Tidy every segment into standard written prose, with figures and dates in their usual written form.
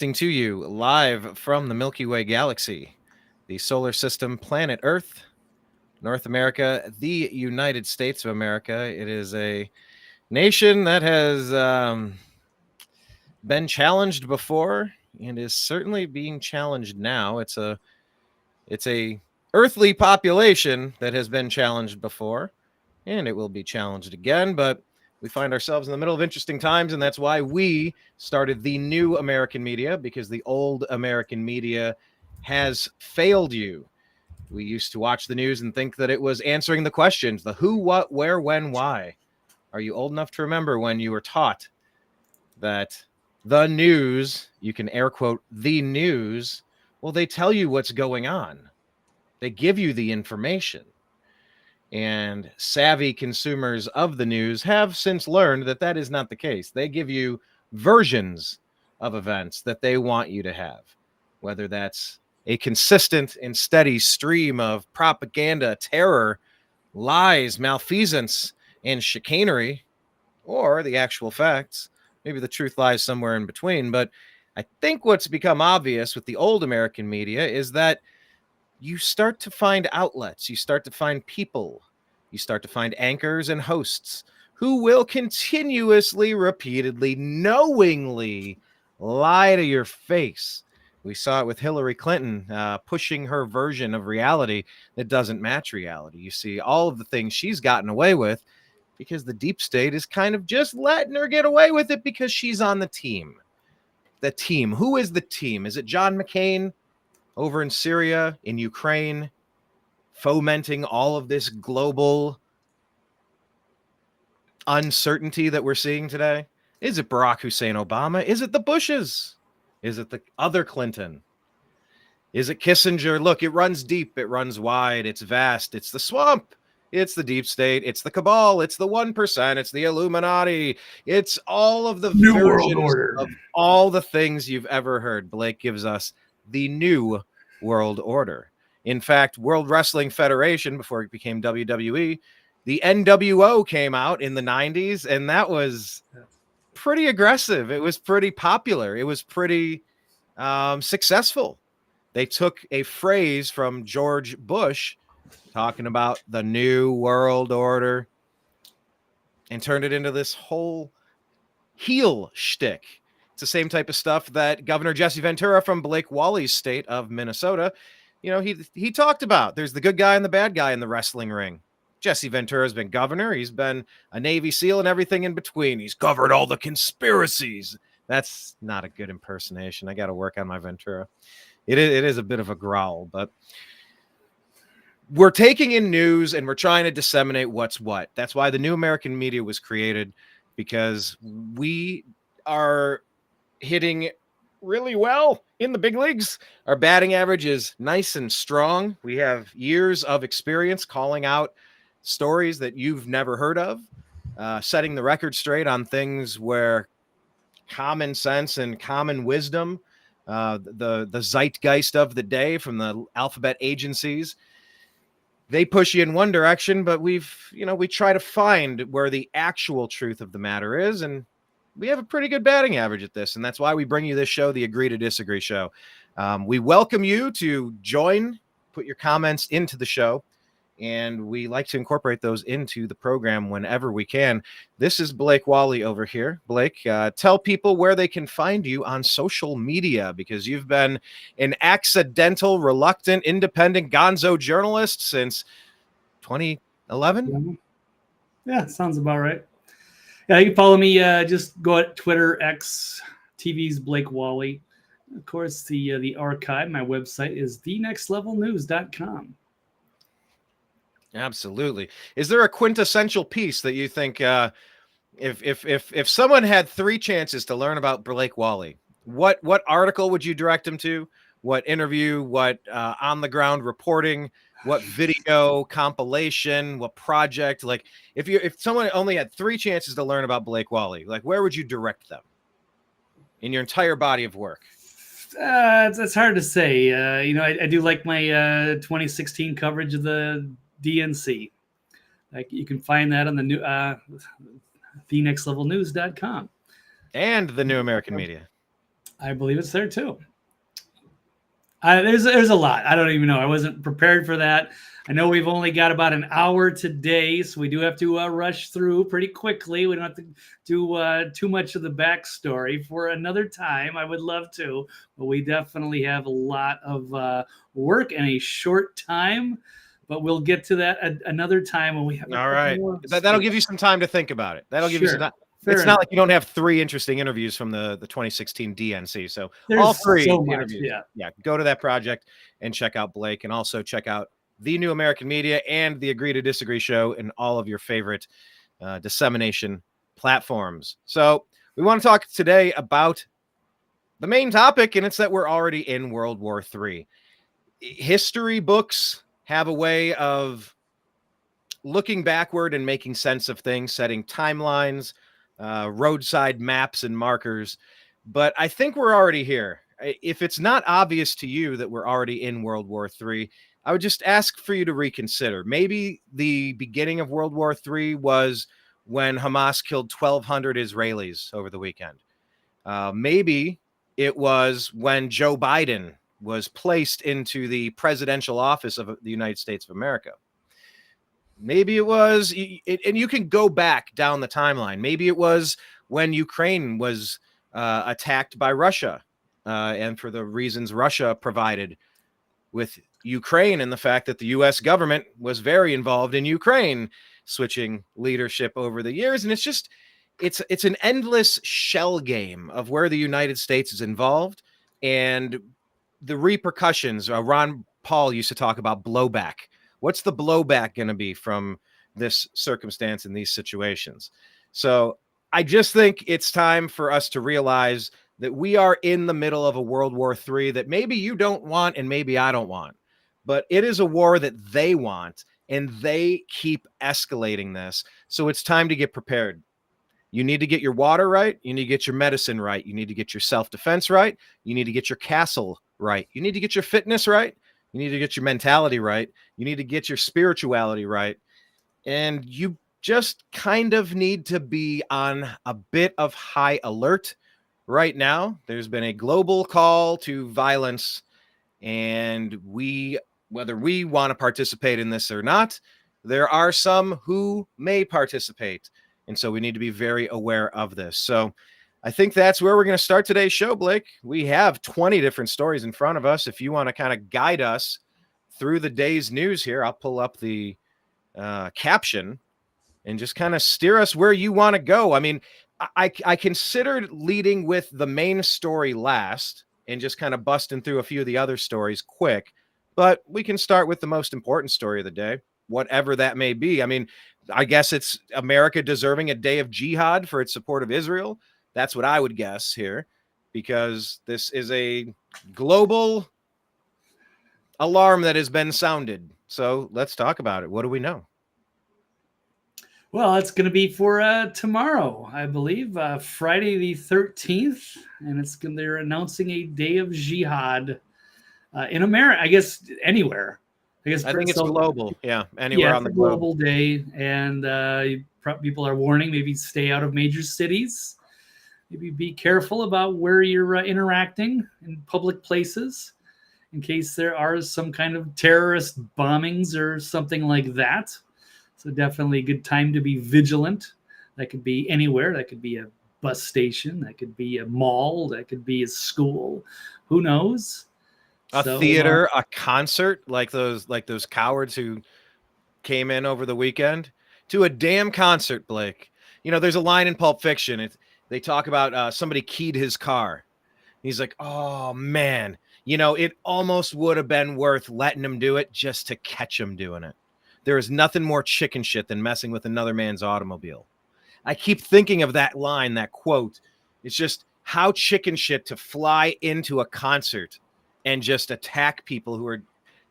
Broadcasting to you live from the Milky Way galaxy, the solar system, planet Earth, North America, the United States of America. It is a nation that has been challenged before and is certainly being challenged now. It's a earthly population that has been challenged before, and it will be challenged again, but we find ourselves in the middle of interesting times, and that's why we started the new American media, because the old American media has failed you. We used to watch the news and think that it was answering the questions, the who, what, where, when, why. Are you old enough to remember when you were taught that the news, you can air quote, the news, well, they tell you what's going on. They give you the information. And savvy consumers of the news have since learned that that is not the case. They give you versions of events that they want you to have, whether that's a consistent and steady stream of propaganda, terror, lies, malfeasance, and chicanery, or the actual facts. Maybe the truth lies somewhere in between. But I think what's become obvious with the old American media is that you start to find outlets, you start to find people, you start to find anchors and hosts who will continuously, repeatedly, knowingly lie to your face. We saw it with Hillary Clinton pushing her version of reality that doesn't match reality. You see all of the things she's gotten away with because the deep state is kind of just letting her get away with it because she's on the team. The team. Who is the team? Is it John McCain over in Syria, in Ukraine, fomenting all of this global uncertainty that we're seeing today? Is it Barack Hussein Obama? Is it the Bushes? Is it the other Clinton? Is it Kissinger? Look, it runs deep, it runs wide, it's vast, it's the swamp, it's the deep state, it's the cabal, it's the 1%, it's the Illuminati, it's all of the New World versions Order of all the things you've ever heard. Blake gives us the new world order. In fact, World Wrestling Federation, before it became WWE, the NWO came out in the 90s, and that was pretty aggressive. It was pretty popular. It was pretty successful. They took a phrase from George Bush talking about the new world order and turned it into this whole heel shtick. It's the same type of stuff that Governor Jesse Ventura from Blake Walley's state of Minnesota, he talked about. There's the good guy and the bad guy in the wrestling ring. Jesse Ventura has been governor. He's been a Navy SEAL and everything in between. He's covered all the conspiracies. That's not a good impersonation. I got to work on my Ventura. It is a bit of a growl, but we're taking in news and we're trying to disseminate what's what. That's why the new American media was created, because we are hitting really well in the big leagues. Our batting average is nice and strong. We have years of experience calling out stories that you've never heard of, setting the record straight on things where common sense and common wisdom, the zeitgeist of the day from the alphabet agencies, they push you in one direction, but we try to find where the actual truth of the matter is, and we have a pretty good batting average at this, and that's why we bring you this show, the Agree to Disagree show. We welcome you to join, put your comments into the show, and we like to incorporate those into the program whenever we can. This is Blake Walley over here. Blake, tell people where they can find you on social media, because you've been an accidental, reluctant, independent gonzo journalist since 2011. Yeah, sounds about right. Yeah, you can follow me. Just go at Twitter, X, TV's Blake Walley. Of course, the archive, my website is thenextlevelnews.com. Absolutely. Is there a quintessential piece that you think, if someone had 3 chances to learn about Blake Walley, what article would you direct them to? What interview? What on the ground reporting? What video compilation? What project? Like, if someone only had 3 chances to learn about Blake Walley, like, where would you direct them in your entire body of work? It's hard to say. I do like my 2016 coverage of the DNC. Like, you can find that on the new thenextlevelnews.com. And the new American media. I believe it's there too. There's a lot. I don't even know. I wasn't prepared for that. I know we've only got about an hour today, so we do have to rush through pretty quickly. We don't have to do too much of the backstory for another time. I would love to, but we definitely have a lot of work in a short time. But we'll get to that another time when we have. All right. That'll give you some time to think about it. That'll give you some time. It's not like you don't have 3 interesting interviews from the 2016 DNC. So there's all 3 interviews. Yeah. Go to that project and check out Blake, and also check out The New American Media and the Agree to Disagree show in all of your favorite dissemination platforms. So we want to talk today about the main topic, and it's that we're already in World War III. History books have a way of looking backward and making sense of things, setting timelines, roadside maps and markers. But I think we're already here. If it's not obvious to you that we're already in World War III, I would just ask for you to reconsider. Maybe the beginning of World War III was when Hamas killed 1,200 Israelis over the weekend. Maybe it was when Joe Biden was placed into the presidential office of the United States of America. Maybe it was, and you can go back down the timeline. Maybe it was when Ukraine was attacked by Russia, and for the reasons Russia provided with Ukraine, and the fact that the U.S. government was very involved in Ukraine, switching leadership over the years. And it's an endless shell game of where the United States is involved and the repercussions. Ron Paul used to talk about blowback. What's the blowback going to be from this circumstance in these situations? So I just think it's time for us to realize that we are in the middle of a World War III that maybe you don't want and maybe I don't want, but it is a war that they want, and they keep escalating this. So it's time to get prepared. You need to get your water right. You need to get your medicine right. You need to get your self-defense right. You need to get your castle right. You need to get your fitness right. You need to get your mentality right. You need to get your spirituality right. And you just kind of need to be on a bit of high alert right now. There's been a global call to violence, and whether we want to participate in this or not, there are some who may participate. And so we need to be very aware of this. So I think that's where we're going to start today's show, Blake. We have 20 different stories in front of us. If you want to kind of guide us through the day's news here, I'll pull up the caption and just kind of steer us where you want to go. I mean, I considered leading with the main story last and just kind of busting through a few of the other stories quick, but we can start with the most important story of the day, whatever that may be. I mean, I guess it's America deserving a day of jihad for its support of Israel. That's what I would guess here, because this is a global alarm that has been sounded. So let's talk about it. What do we know? Well, it's going to be for tomorrow, I believe, Friday the 13th, and they're announcing a day of jihad in America. I guess anywhere. I think it's global. Yeah, anywhere on the globe. Global day, and people are warning maybe stay out of major cities. Maybe be careful about where you're interacting in public places, in case there are some kind of terrorist bombings or something like that. So definitely a good time to be vigilant. That could be anywhere. That could be a bus station. That could be a mall. That could be a school. Who knows? A theater, a concert, like those cowards who came in over the weekend to a damn concert, Blake. You know, there's a line in Pulp Fiction. They talk about somebody keyed his car. He's like, oh, man, you know, it almost would have been worth letting him do it just to catch him doing it. There is nothing more chicken shit than messing with another man's automobile. I keep thinking of that line, that quote. It's just how chicken shit to fly into a concert and just attack people who are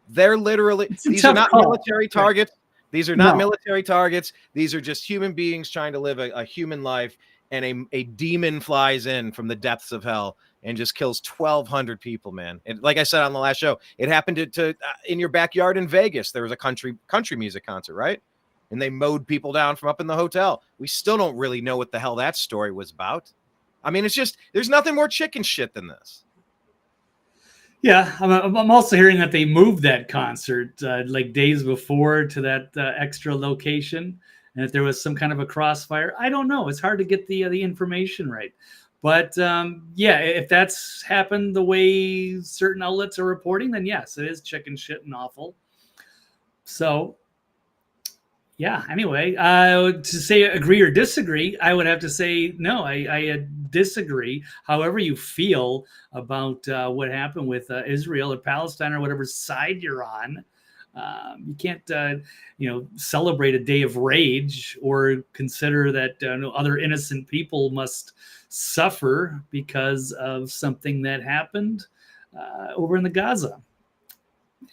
there. Literally, these are not military targets. These are not military targets. These are just human beings trying to live a human life. And a demon flies in from the depths of hell and just kills 1,200 people, man. And like I said on the last show, it happened to in your backyard in Vegas. There was a country music concert, right? And they mowed people down from up in the hotel. We still don't really know what the hell that story was about. I mean, it's just, there's nothing more chicken shit than this. Yeah, I'm also hearing that they moved that concert like days before to that extra location, and that there was some kind of a crossfire. I don't know. It's hard to get the information right. But yeah, if that's happened the way certain outlets are reporting, then yes, it is chicken shit and awful. So yeah, anyway, to say agree or disagree, I would have to say no, I disagree. However you feel about what happened with Israel or Palestine or whatever side you're on, you can't, celebrate a day of rage or consider that other innocent people must suffer because of something that happened over in the Gaza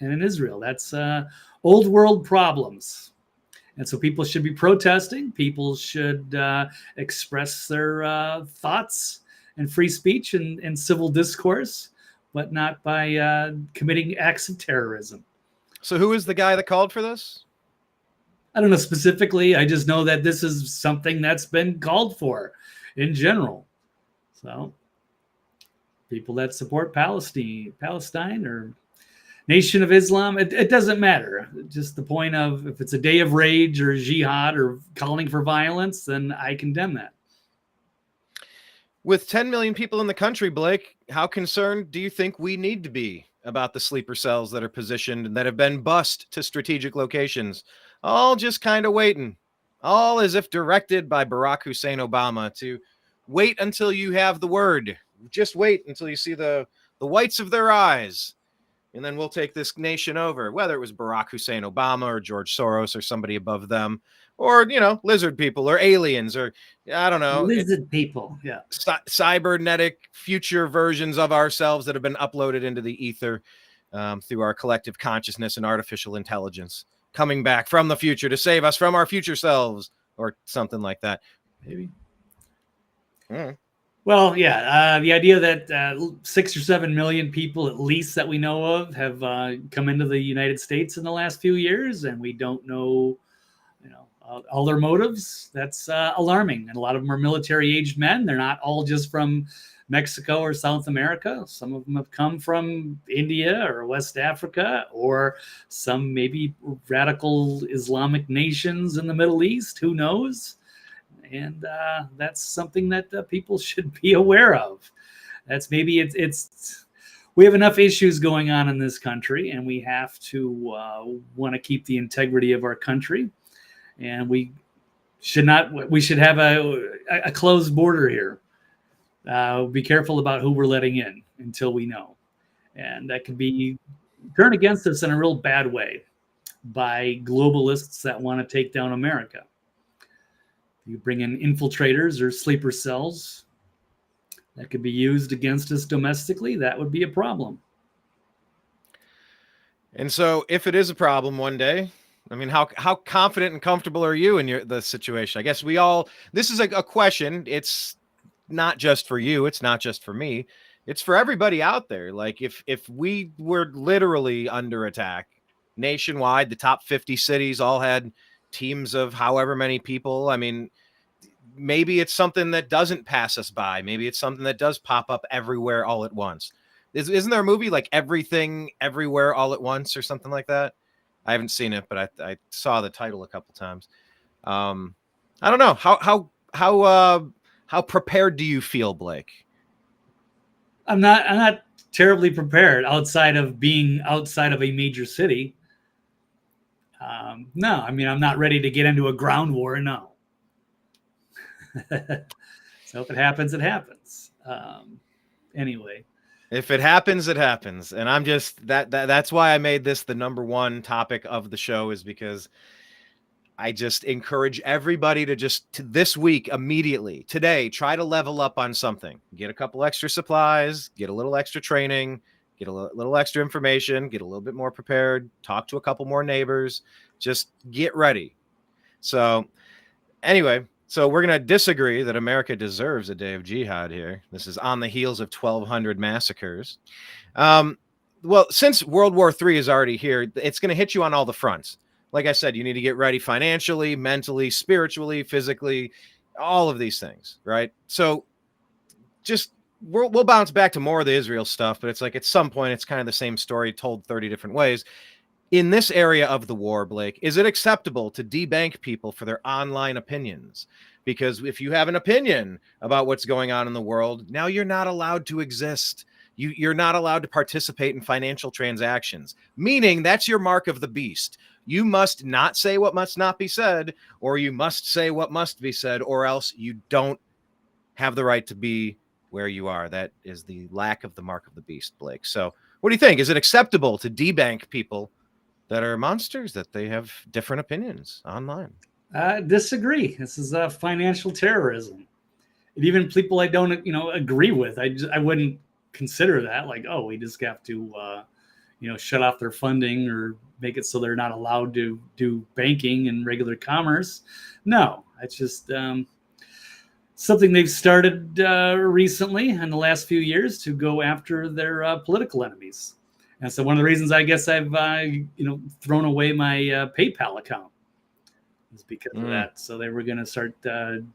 and in Israel. That's old world problems. And so people should be protesting. People should express their thoughts and free speech and civil discourse, but not by committing acts of terrorism. So who is the guy that called for this? I don't know specifically. I just know that this is something that's been called for in general. So people that support Palestine or Nation of Islam, it doesn't matter. Just the point of if it's a day of rage or jihad or calling for violence, then I condemn that. With 10 million people in the country, Blake, how concerned do you think we need to be about the sleeper cells that are positioned and that have been bussed to strategic locations? All just kind of waiting, all as if directed by Barack Hussein Obama to wait until you have the word. Just wait until you see the whites of their eyes. And then we'll take this nation over, whether it was Barack Hussein Obama or George Soros or somebody above them, or, lizard people or aliens or, I don't know. Lizard people, yeah. Cybernetic future versions of ourselves that have been uploaded into the ether through our collective consciousness and artificial intelligence, coming back from the future to save us from our future selves or something like that. Maybe. Well, yeah, the idea that 6 or 7 million people, at least that we know of, have come into the United States in the last few years, and we don't know, all their motives. That's alarming. And a lot of them are military-aged men. They're not all just from Mexico or South America. Some of them have come from India or West Africa, or some maybe radical Islamic nations in the Middle East. Who knows? And that's something that people should be aware of. That's maybe it's we have enough issues going on in this country, and we have to want to keep the integrity of our country. And we should have a closed border here. Be careful about who we're letting in until we know. And that could be turned against us in a real bad way by globalists that want to take down America. You bring in infiltrators or sleeper cells that could be used against us domestically, that would be a problem. And so if it is a problem one day, I mean, how confident and comfortable are you in the situation? I guess this is a question. It's not just for you. It's not just for me. It's for everybody out there. Like if we were literally under attack nationwide, the top 50 cities all had teams of however many people. I mean, maybe it's something that doesn't pass us by. Maybe it's something that does pop up everywhere all at once. Isn't there a movie like Everything Everywhere All at Once or something like that? I haven't seen it, but I saw the title a couple times. I don't know. How prepared do you feel, Blake? I'm not terribly prepared outside of being outside of a major city. No, I mean, I'm not ready to get into a ground war. No. So if it happens, it happens. Anyway. If it happens, it happens. And I'm just that's why I made this the number one topic of the show, is because I just encourage everybody to this week, immediately, today, try to level up on something. Get a couple extra supplies, get a little extra training, get a little extra information, get a little bit more prepared, talk to a couple more neighbors, just get ready. So anyway, so we're going to disagree that America deserves a day of jihad here. This is on the heels of 1,200 massacres. Well, since World War III is already here, it's going to hit you on all the fronts. Like I said, you need to get ready financially, mentally, spiritually, physically, all of these things, right? So just we'll bounce back to more of the Israel stuff, but it's like at some point it's kind of the same story told 30 different ways. In this area of the war, Blake, is it acceptable to debank people for their online opinions? Because if you have an opinion about what's going on in the world, now you're not allowed to exist. You're not allowed to participate in financial transactions, meaning that's your mark of the beast. You must not say what must not be said, or you must say what must be said, or else you don't have the right to be where you are. That is the lack of the mark of the beast, Blake. So what do you think? Is it acceptable to debank people that are monsters, that they have different opinions online? I disagree. This is financial terrorism. And even people I don't, agree with, I wouldn't consider that like, oh, we just have to, shut off their funding or make it so they're not allowed to do banking and regular commerce. No, it's just something they've started recently in the last few years to go after their political enemies. And so one of the reasons I guess I've, thrown away my PayPal account is because of that. So they were going to start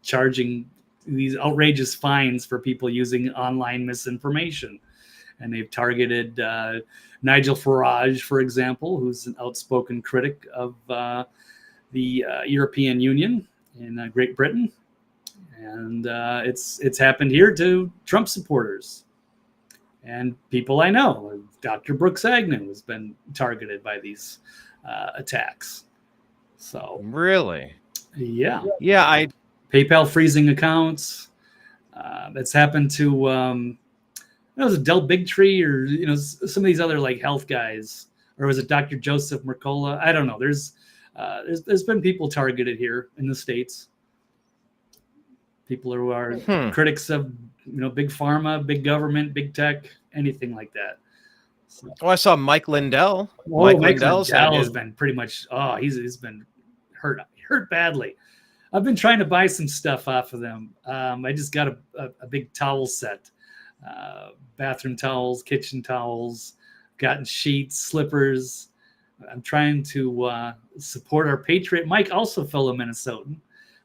charging these outrageous fines for people using online misinformation. And they've targeted Nigel Farage, for example, who's an outspoken critic of the European Union in Great Britain. And it's happened here to Trump supporters. And people I know, Dr. Brooks Agnew has been targeted by these attacks. So really, yeah, PayPal freezing accounts. That's happened to it was a Del Bigtree or some of these other like health guys, or was it Dr. Joseph Mercola? I don't know. There's been people targeted here in the States. People who are critics of big pharma, big government, big tech, anything like that. So, I saw Mike Lindell. Mike Lindell has been pretty much. Oh, he's been hurt badly. I've been trying to buy some stuff off of them. I just got a big towel set, bathroom towels, kitchen towels, gotten sheets, slippers. I'm trying to support our patriot. Mike, also fellow Minnesotan,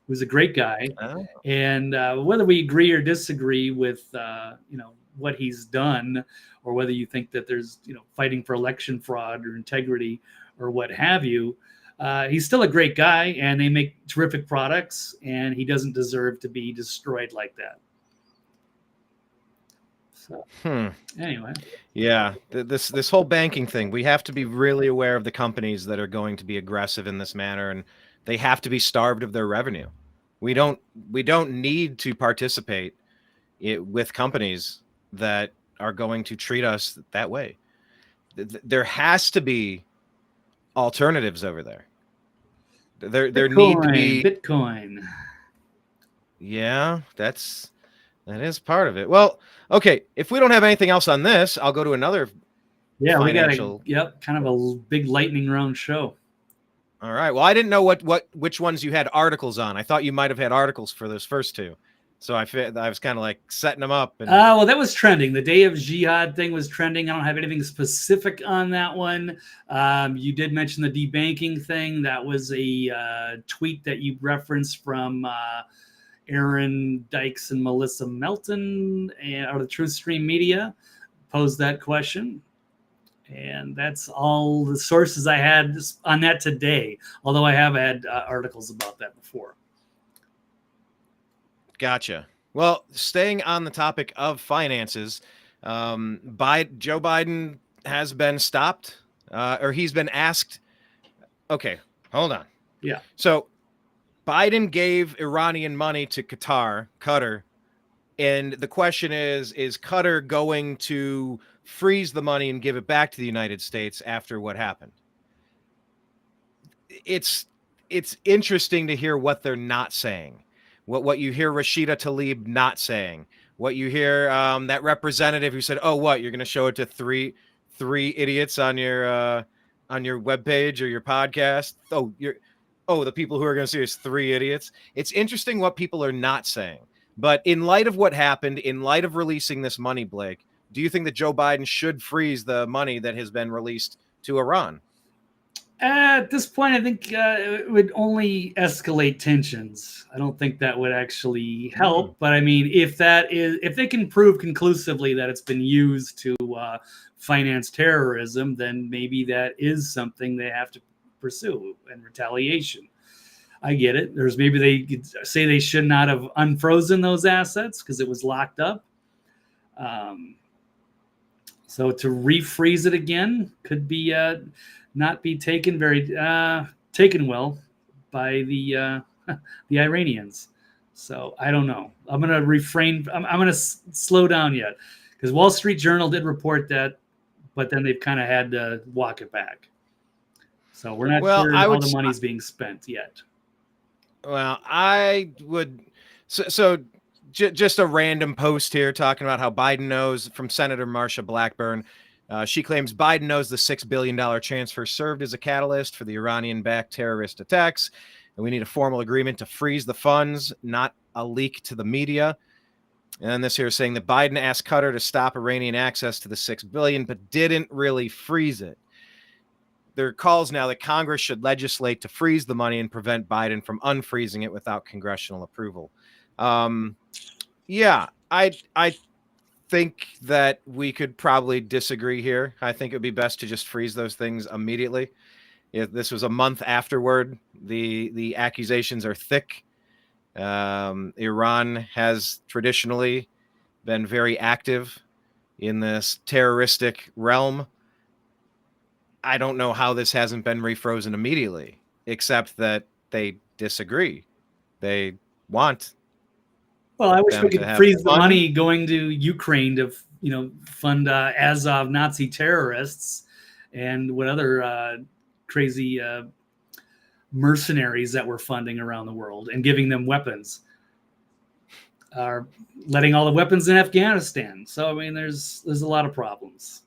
who's a great guy. Oh. And whether we agree or disagree with, what he's done, or whether you think that there's, fighting for election fraud or integrity or what have you, he's still a great guy, and they make terrific products, and he doesn't deserve to be destroyed like that. So, anyway. Yeah, this whole banking thing, we have to be really aware of the companies that are going to be aggressive in this manner, and they have to be starved of their revenue. We don't need to participate with companies that are going to treat us that way. There has to be alternatives over there. There need to be Bitcoin. Yeah, that is part of it. Well, okay, if we don't have anything else on this, I'll go to another. Yeah, financial... we got kind of a big lightning round show. All right. Well, I didn't know which ones you had articles on. I thought you might have had articles for those first two. So I was kind of like setting them up. Well, that was trending. The Day of Jihad thing was trending. I don't have anything specific on that one. You did mention the debanking thing. That was a tweet that you referenced from Aaron Dykes and Melissa Melton out of Truth Stream Media. Posed that question. And that's all the sources I had on that today, although I have had articles about that before. Gotcha. Well, staying on the topic of finances, Joe Biden has been stopped, or he's been asked. Okay, hold on. Yeah. So Biden gave Iranian money to Qatar, and the question is Qatar going to freeze the money and give it back to the United States after what happened? It's interesting to hear what they're not saying. What you hear Rashida Tlaib not saying, what you hear that representative who said, "Oh, what, you're going to show it to three idiots on your webpage or your podcast? The people who are going to see us, three idiots." It's interesting what people are not saying. But in light of what happened, in light of releasing this money, Blake, do you think that Joe Biden should freeze the money that has been released to Iran? At this point, I think it would only escalate tensions. I don't think that would actually help. But I mean, if they can prove conclusively that it's been used to finance terrorism, then maybe that is something they have to pursue in retaliation. I get it. Maybe they could say they should not have unfrozen those assets because it was locked up. So to refreeze it again could be not be taken well by the the Iranians. So I don't know. I'm going to refrain. I'm going to slow down yet because Wall Street Journal did report that, but then they've kind of had to walk it back. So we're not sure how the money's being spent yet. Well, I would. So just a random post here talking about how Biden knows from Senator Marsha Blackburn. She claims Biden knows the $6 billion transfer served as a catalyst for the Iranian-backed terrorist attacks, and we need a formal agreement to freeze the funds, not a leak to the media. And this here is saying that Biden asked Qatar to stop Iranian access to the $6 billion, but didn't really freeze it. There are calls now that Congress should legislate to freeze the money and prevent Biden from unfreezing it without congressional approval. Yeah, I think that we could probably disagree here. I think it would be best to just freeze those things immediately. If this was a month afterward, the accusations are thick. Iran has traditionally been very active in this terroristic realm. I don't know how this hasn't been refrozen immediately, except that they disagree. They want. Well, I wish we could freeze the money going to Ukraine to, fund Azov Nazi terrorists and what other crazy mercenaries that we're funding around the world and giving them weapons. Letting all the weapons in Afghanistan. So I mean, there's a lot of problems.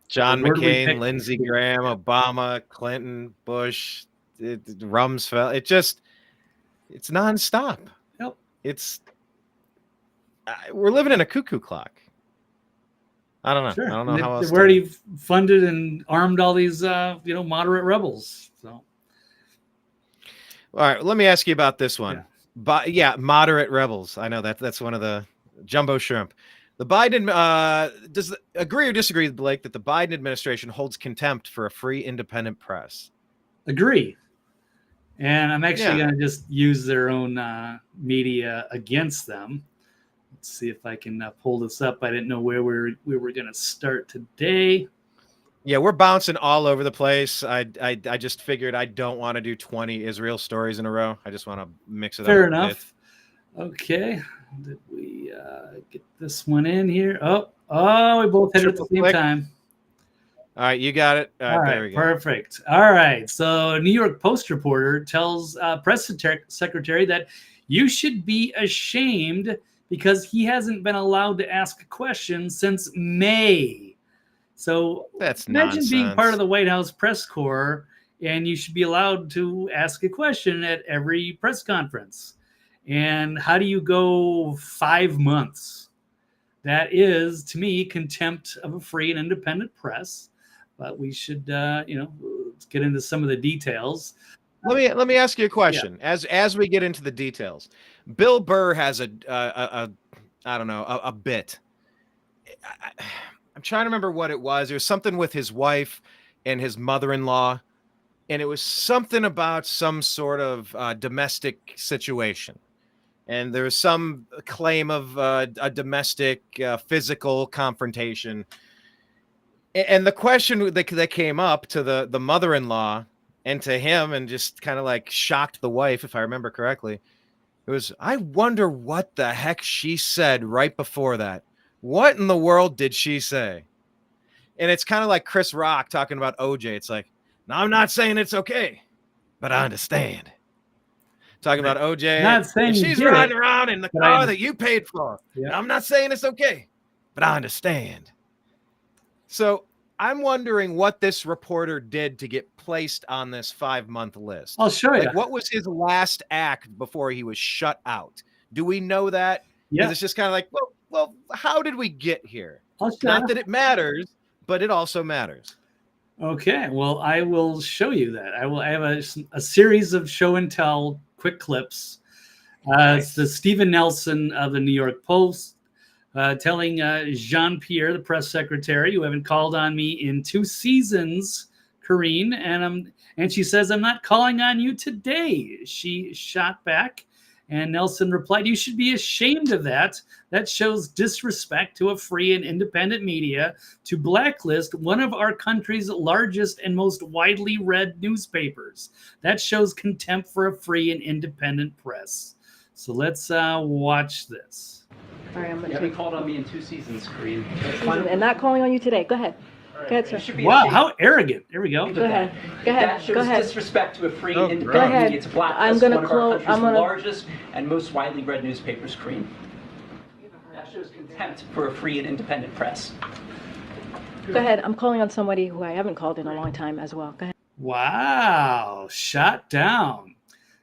John McCain, Lindsey Graham, Obama, Clinton, Bush, Rumsfeld. It's nonstop. Yep. We're living in a cuckoo clock. I don't know. Sure. I don't know how else. They've already funded and armed all these, moderate rebels. So. All right. Let me ask you about this one. Moderate rebels. I know that's one of the jumbo shrimp. The Biden does agree or disagree with Blake that the Biden administration holds contempt for a free, independent press? Agree. And I'm actually going to just use their own media against them. Let's see if I can pull this up. I didn't know where we were going to start today. Yeah, we're bouncing all over the place. I just figured I don't want to do 20 Israel stories in a row. I just want to mix it up. Fair enough. Okay. Did we get this one in here? Oh, we both hit it at the same time. All right, you got it. All right, there we go. Perfect. All right. So, a New York Post reporter tells press secretary that you should be ashamed because he hasn't been allowed to ask a question since May. So, imagine nonsense. being part of the White House press corps, and you should be allowed to ask a question at every press conference. And how do you go 5 months? That is, to me, contempt of a free and independent press. But we should, let's get into some of the details. Let me ask you a question. Yeah. As we get into the details, Bill Burr has a bit. I'm trying to remember what it was. It was something with his wife and his mother-in-law, and it was something about some sort of domestic situation. And there was some claim of a domestic physical confrontation. And the question that came up to the mother-in-law and to him and just kind of like shocked the wife, if I remember correctly, it was, I wonder what the heck she said right before that. What in the world did she say? And it's kind of like Chris Rock talking about OJ. It's like, no, I'm not saying it's okay, but I understand. Talking about OJ. Not saying she's riding around in the car that you paid for. Yeah. I'm not saying it's okay, but I understand. So I'm wondering what this reporter did to get placed on this 5-month list. I'll show you. Like, what was his last act before he was shut out? Do we know that? Yeah. It's just kind of like, well, how did we get here? Not that it matters, but it also matters. Okay, well, I will show you that. I have a series of show and tell quick clips. It's the Stephen Nelson of the New York Post telling Jean-Pierre, the press secretary, "You haven't called on me in 2 seasons, Karine," and she says, "I'm not calling on you today." She shot back, and Nelson replied, "You should be ashamed of that. That shows disrespect to a free and independent media to blacklist one of our country's largest and most widely read newspapers. That shows contempt for a free and independent press." So let's watch this. All right, I'm going You haven't called on me in 2 seasons, Karine. and not calling on you today. Go ahead. Go ahead, sir. Wow, how arrogant. There we go. Go ahead. Go That ahead. shows Go ahead. disrespect to a free Oh, independent go ahead. media. It's blacklist I'm gonna one of close- our country's I'm gonna- largest and most widely read newspapers, Karine. That shows contempt for a free and independent press. Go ahead. I'm calling on somebody who I haven't called in a long time as well. Go ahead. Wow, shot down.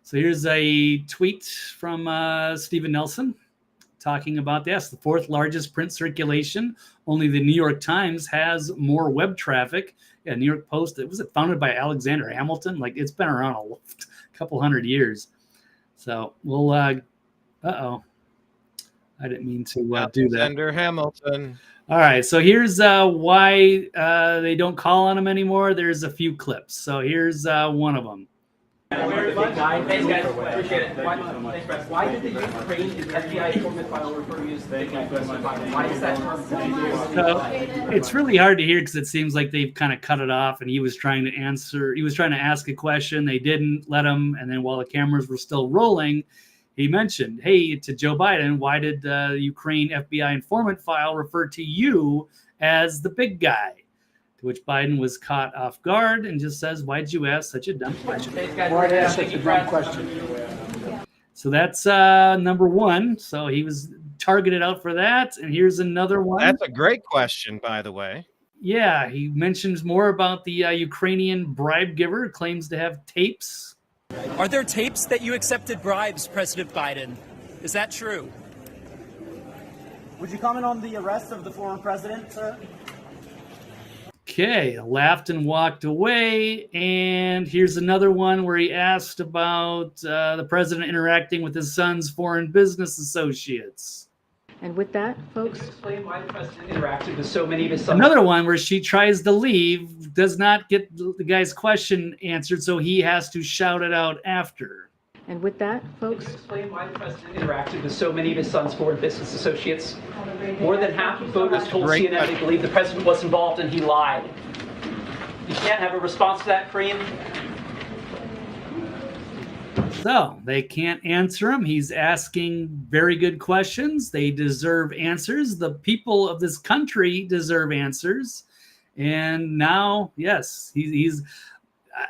So here's a tweet from Stephen Nelson talking about this. The 4th largest print circulation. Only the New York Times has more web traffic. Yeah, New York Post. Was it founded by Alexander Hamilton? Like, it's been around a couple hundred years. So we'll. Uh-oh. I didn't mean to do that. Alexander Hamilton. All right, so here's why they don't call on him anymore. There's a few clips. So here's one of them. Thanks, guys. Appreciate it. Why did the Ukraine FBI informant file refer to you as the Why is that term? So it's really hard to hear because it seems like they've kind of cut it off, and he was trying to ask a question. They didn't let him, and then while the cameras were still rolling, he mentioned, "Hey, to Joe Biden, why did the Ukraine FBI informant file refer to you as the big guy?" To which Biden was caught off guard and just says, "Why'd you ask such a dumb question?" Why'd you ask such a dumb question? So that's number one. So he was targeted out for that. And here's another one. That's a great question, by the way. Yeah, he mentions more about the Ukrainian bribe giver, claims to have tapes. Are there tapes that you accepted bribes, President Biden? Is that true? Would you comment on the arrest of the former president, sir? Okay, laughed and walked away. And here's another one where he asked about the president interacting with his son's foreign business associates. And with that, folks, Explain why the president interacted with so many of his sons. Another one where she tries to leave, does not get the guy's question answered, so he has to shout it out after. and with that, folks, Explain why the president interacted with so many of his son's foreign business associates. More than half of voters told Great CNN they believe the president was involved and he lied. You can't have a response to that, Kareem. So they can't answer him. He's asking very good questions. They deserve answers. The people of this country deserve answers. And now, yes,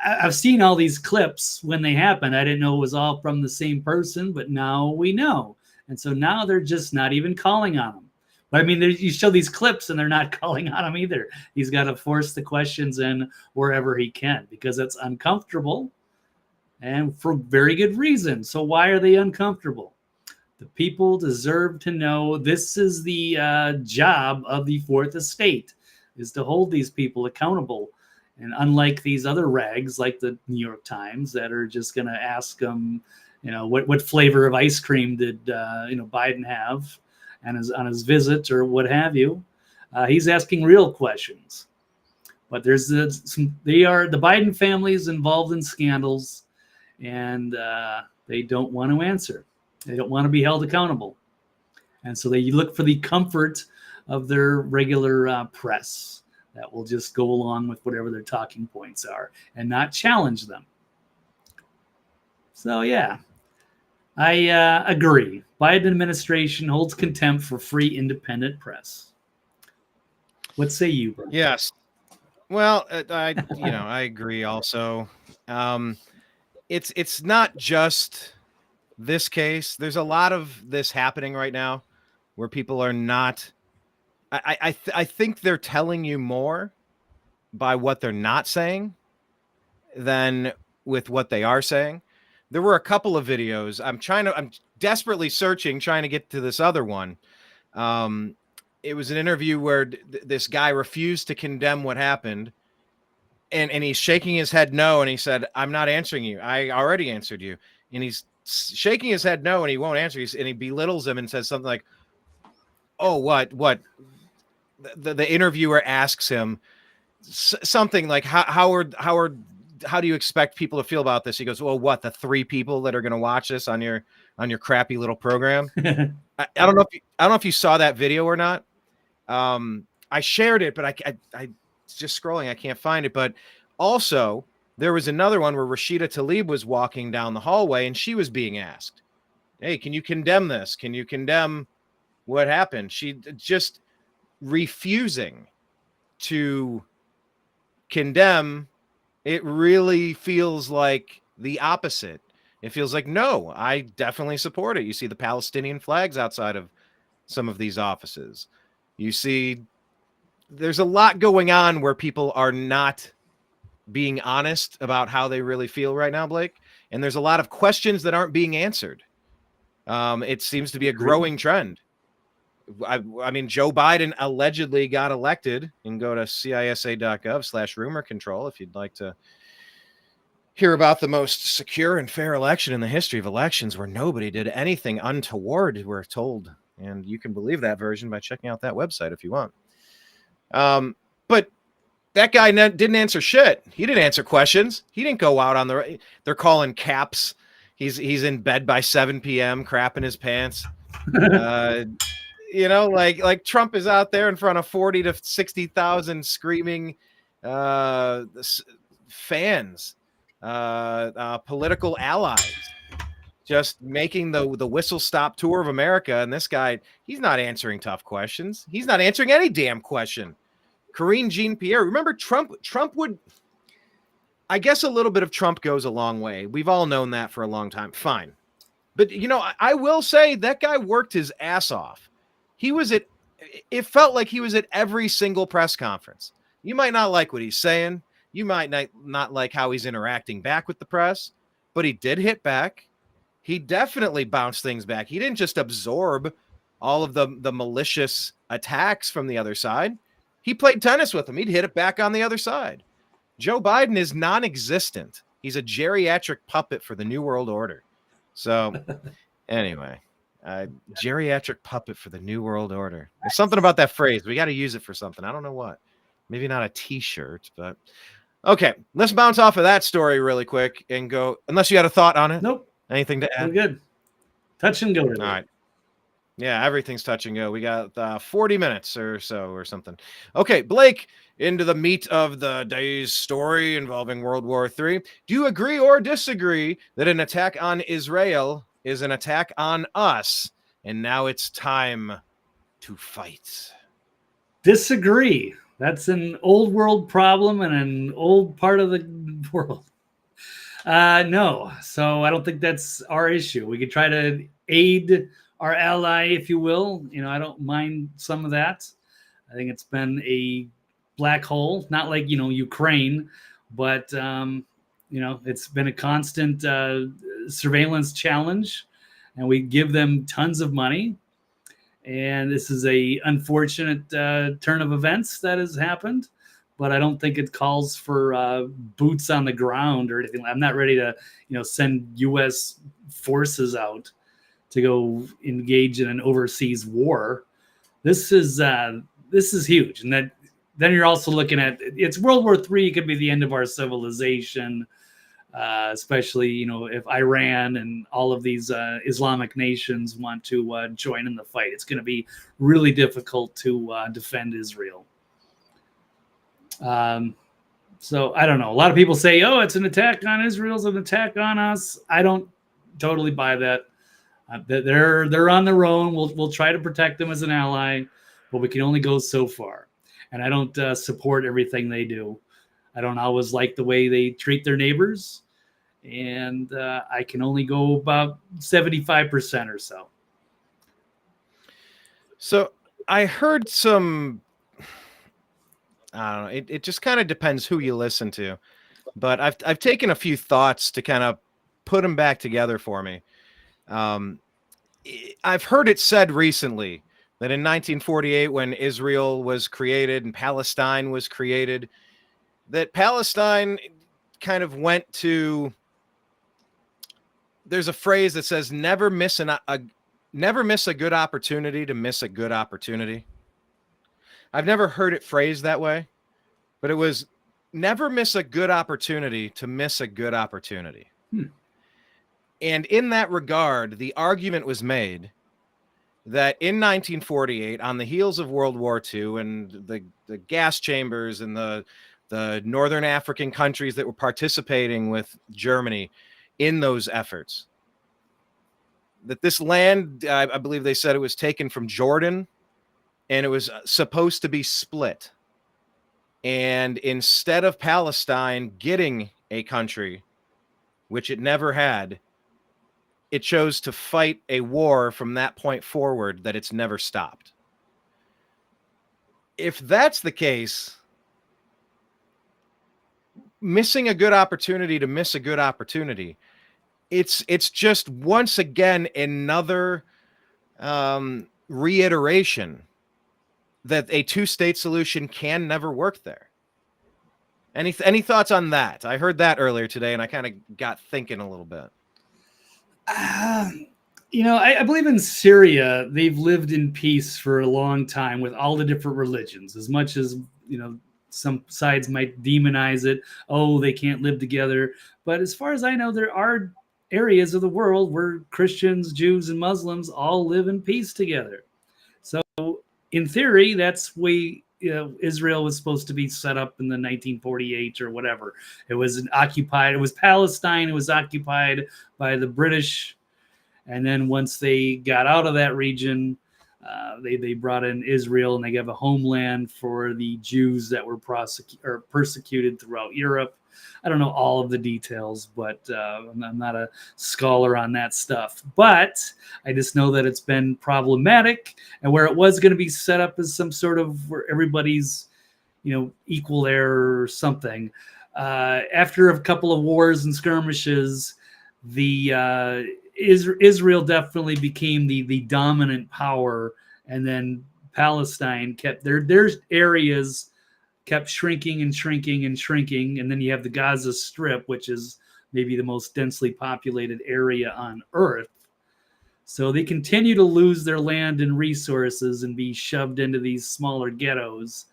I've seen all these clips when they happened. I didn't know it was all from the same person, but now we know. And so now they're just not even calling on him. But I mean, you show these clips and they're not calling on him either. He's got to force the questions in wherever he can because it's uncomfortable. And for very good reason. So why are they uncomfortable? The people deserve to know this is the job of the Fourth Estate, is to hold these people accountable. And unlike these other rags like the New York Times that are just going to ask them, what flavor of ice cream did Biden have on his visit or what have you, he's asking real questions. But the Biden family is involved in scandals. And they don't want to answer. They don't want to be held accountable. And so they look for the comfort of their regular press that will just go along with whatever their talking points are and not challenge them. So, yeah, I agree. Biden administration holds contempt for free independent press. What say you, Brian? Yes. Well, I agree also. It's not just this case. There's a lot of this happening right now where people are not. I think they're telling you more by what they're not saying than with what they are saying. There were a couple of videos. I'm desperately searching, trying to get to this other one. It was an interview where this guy refused to condemn what happened. and he's shaking his head no, and he said, I'm not answering you. I already answered you. And he's shaking his head no, and he won't answer. And he belittles him and says something like, oh, what? The interviewer asks him something like, how do you expect people to feel about this? He goes, well, what, the 3 people that are going to watch this on your crappy little program? I don't know if you saw that video or not. I shared it, but I just scrolling, I can't find it. But also there was another one where Rashida Tlaib was walking down the hallway and she was being asked, hey, can you condemn this? Can you condemn what happened? She just refusing to condemn. It really feels like the opposite. It feels like, no, I definitely support it. You see the Palestinian flags outside of some of these offices. You see there's a lot going on where people are not being honest about how they really feel right now, Blake. And there's a lot of questions that aren't being answered. It seems to be a growing trend. I mean, Joe Biden allegedly got elected, and go to cisa.gov/rumor control if you'd like to hear about the most secure and fair election in the history of elections where nobody did anything untoward, we're told. And you can believe that version by checking out that website if you want. But that guy didn't answer shit. He didn't answer questions. He didn't go out on they're calling caps. He's in bed by 7 p.m. crapping his pants. Like Trump is out there in front of 40 to 60,000 screaming fans, political allies, just making the whistle stop tour of America. And this guy, he's not answering tough questions. He's not answering any damn question. Karine Jean-Pierre, remember Trump would, I guess a little bit of Trump goes a long way. We've all known that for a long time. Fine. But, I will say that guy worked his ass off. It felt like he was at every single press conference. You might not like what he's saying. You might not like how he's interacting back with the press, but he did hit back. He definitely bounced things back. He didn't just absorb all of the malicious attacks from the other side. He played tennis with them. He'd hit it back on the other side. Joe Biden is non-existent. He's a geriatric puppet for the New World Order. So anyway, geriatric puppet for the New World Order. There's something about that phrase. We got to use it for something. I don't know what. Maybe not a T-shirt, but okay. Let's bounce off of that story really quick and go, unless you had a thought on it. Nope. Anything to add? We're good. Touch and go. Really. All right. Yeah, everything's touch and go. We got 40 minutes or so or something. Okay, Blake, into the meat of the day's story involving World War III. Do you agree or disagree that an attack on Israel is an attack on us, and now it's time to fight? Disagree. That's an old world problem and an old part of the world. No. So I don't think that's our issue. We could try to aid our ally, if you will. I don't mind some of that. I think it's been a black hole, not like, Ukraine, but, it's been a constant surveillance challenge, and we give them tons of money. And this is a unfortunate turn of events that has happened, but I don't think it calls for boots on the ground or anything. I'm not ready to, send U.S. forces out to go engage in an overseas war. This is huge, and then you're also looking at it's World War III. It could be the end of our civilization, especially if Iran and all of these Islamic nations want to join in the fight. It's going to be really difficult to defend Israel. So I don't know. A lot of people say, "Oh, it's an attack on Israel. It's an attack on us." I don't totally buy that. They're on their own. We'll try to protect them as an ally, but we can only go so far. And I don't support everything they do. I don't always like the way they treat their neighbors, and I can only go about 75% or so. So I heard some. I don't know. It just kind of depends who you listen to, but I've taken a few thoughts to kind of put them back together for me. I've heard it said recently that in 1948, when Israel was created and Palestine was created, that Palestine kind of went to. There's a phrase that says never miss a good opportunity to miss a good opportunity. I've never heard it phrased that way, but it was never miss a good opportunity to miss a good opportunity. And in that regard, the argument was made that in 1948, on the heels of World War II and the gas chambers and the Northern African countries that were participating with Germany in those efforts, that this land, I believe they said it was taken from Jordan, and it was supposed to be split. And instead of Palestine getting a country, which it never had, it chose to fight a war from that point forward that it's never stopped. If that's the case, missing a good opportunity to miss a good opportunity, it's just once again another reiteration that a two-state solution can never work there. Any thoughts on that? I heard that earlier today, and I kind of got thinking a little bit. I believe in Syria, they've lived in peace for a long time with all the different religions. As much as, some sides might demonize it, oh, they can't live together. But as far as I know, there are areas of the world where Christians, Jews, and Muslims all live in peace together. So in theory, that's way Israel was supposed to be set up in the 1948 or whatever. It was Palestine. It was occupied by the British. And then once they got out of that region, they brought in Israel, and they gave a homeland for the Jews that were persecuted throughout Europe. I don't know all of the details, but I'm not a scholar on that stuff. But I just know that it's been problematic, and where it was going to be set up as some sort of where everybody's, equal there or something. After a couple of wars and skirmishes, Israel definitely became the dominant power, and then Palestine kept their areas kept shrinking and shrinking and shrinking. And then you have the Gaza Strip, which is maybe the most densely populated area on Earth. So they continue to lose their land and resources and be shoved into these smaller ghettos.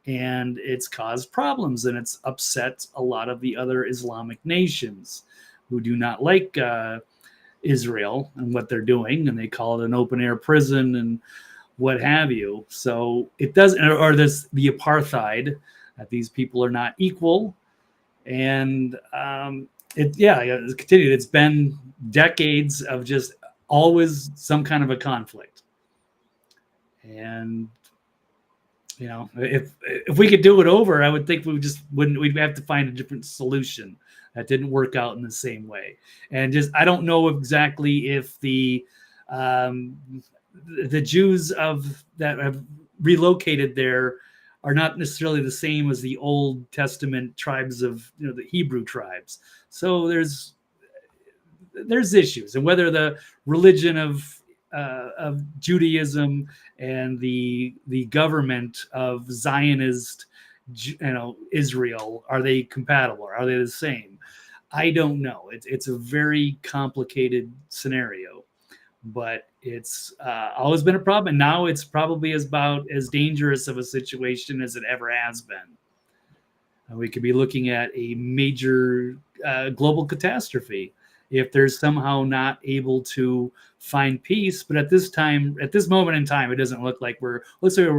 And it's caused problems, and it's upset a lot of the other Islamic nations who do not like Israel and what they're doing. And they call it an open air prison and what have you. So it doesn't, or there's the apartheid, that these people are not equal. And it's continued. It's been decades of just always some kind of a conflict. And, if we could do it over, I would think we'd have to find a different solution that didn't work out in the same way. And I don't know exactly if the Jews that have relocated there are not necessarily the same as the Old Testament tribes of the Hebrew tribes. So there's issues, and whether the religion of Judaism and the government of Zionist, Israel, are they compatible? Are they the same? I don't know. It's a very complicated scenario. But it's always been a problem. And now it's probably about as dangerous of a situation as it ever has been. We could be looking at a major global catastrophe if they're somehow not able to find peace. But at this moment in time, it doesn't look like we're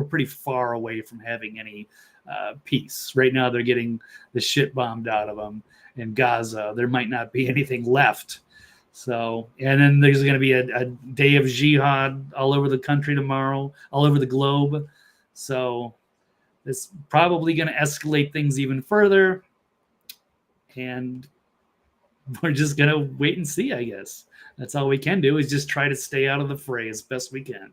pretty far away from having any peace. Right now, they're getting the shit bombed out of them in Gaza. There might not be anything left. So, and then there's going to be a day of jihad all over the country tomorrow, all over the globe. So it's probably going to escalate things even further. And we're just going to wait and see, I guess. That's all we can do, is just try to stay out of the fray as best we can.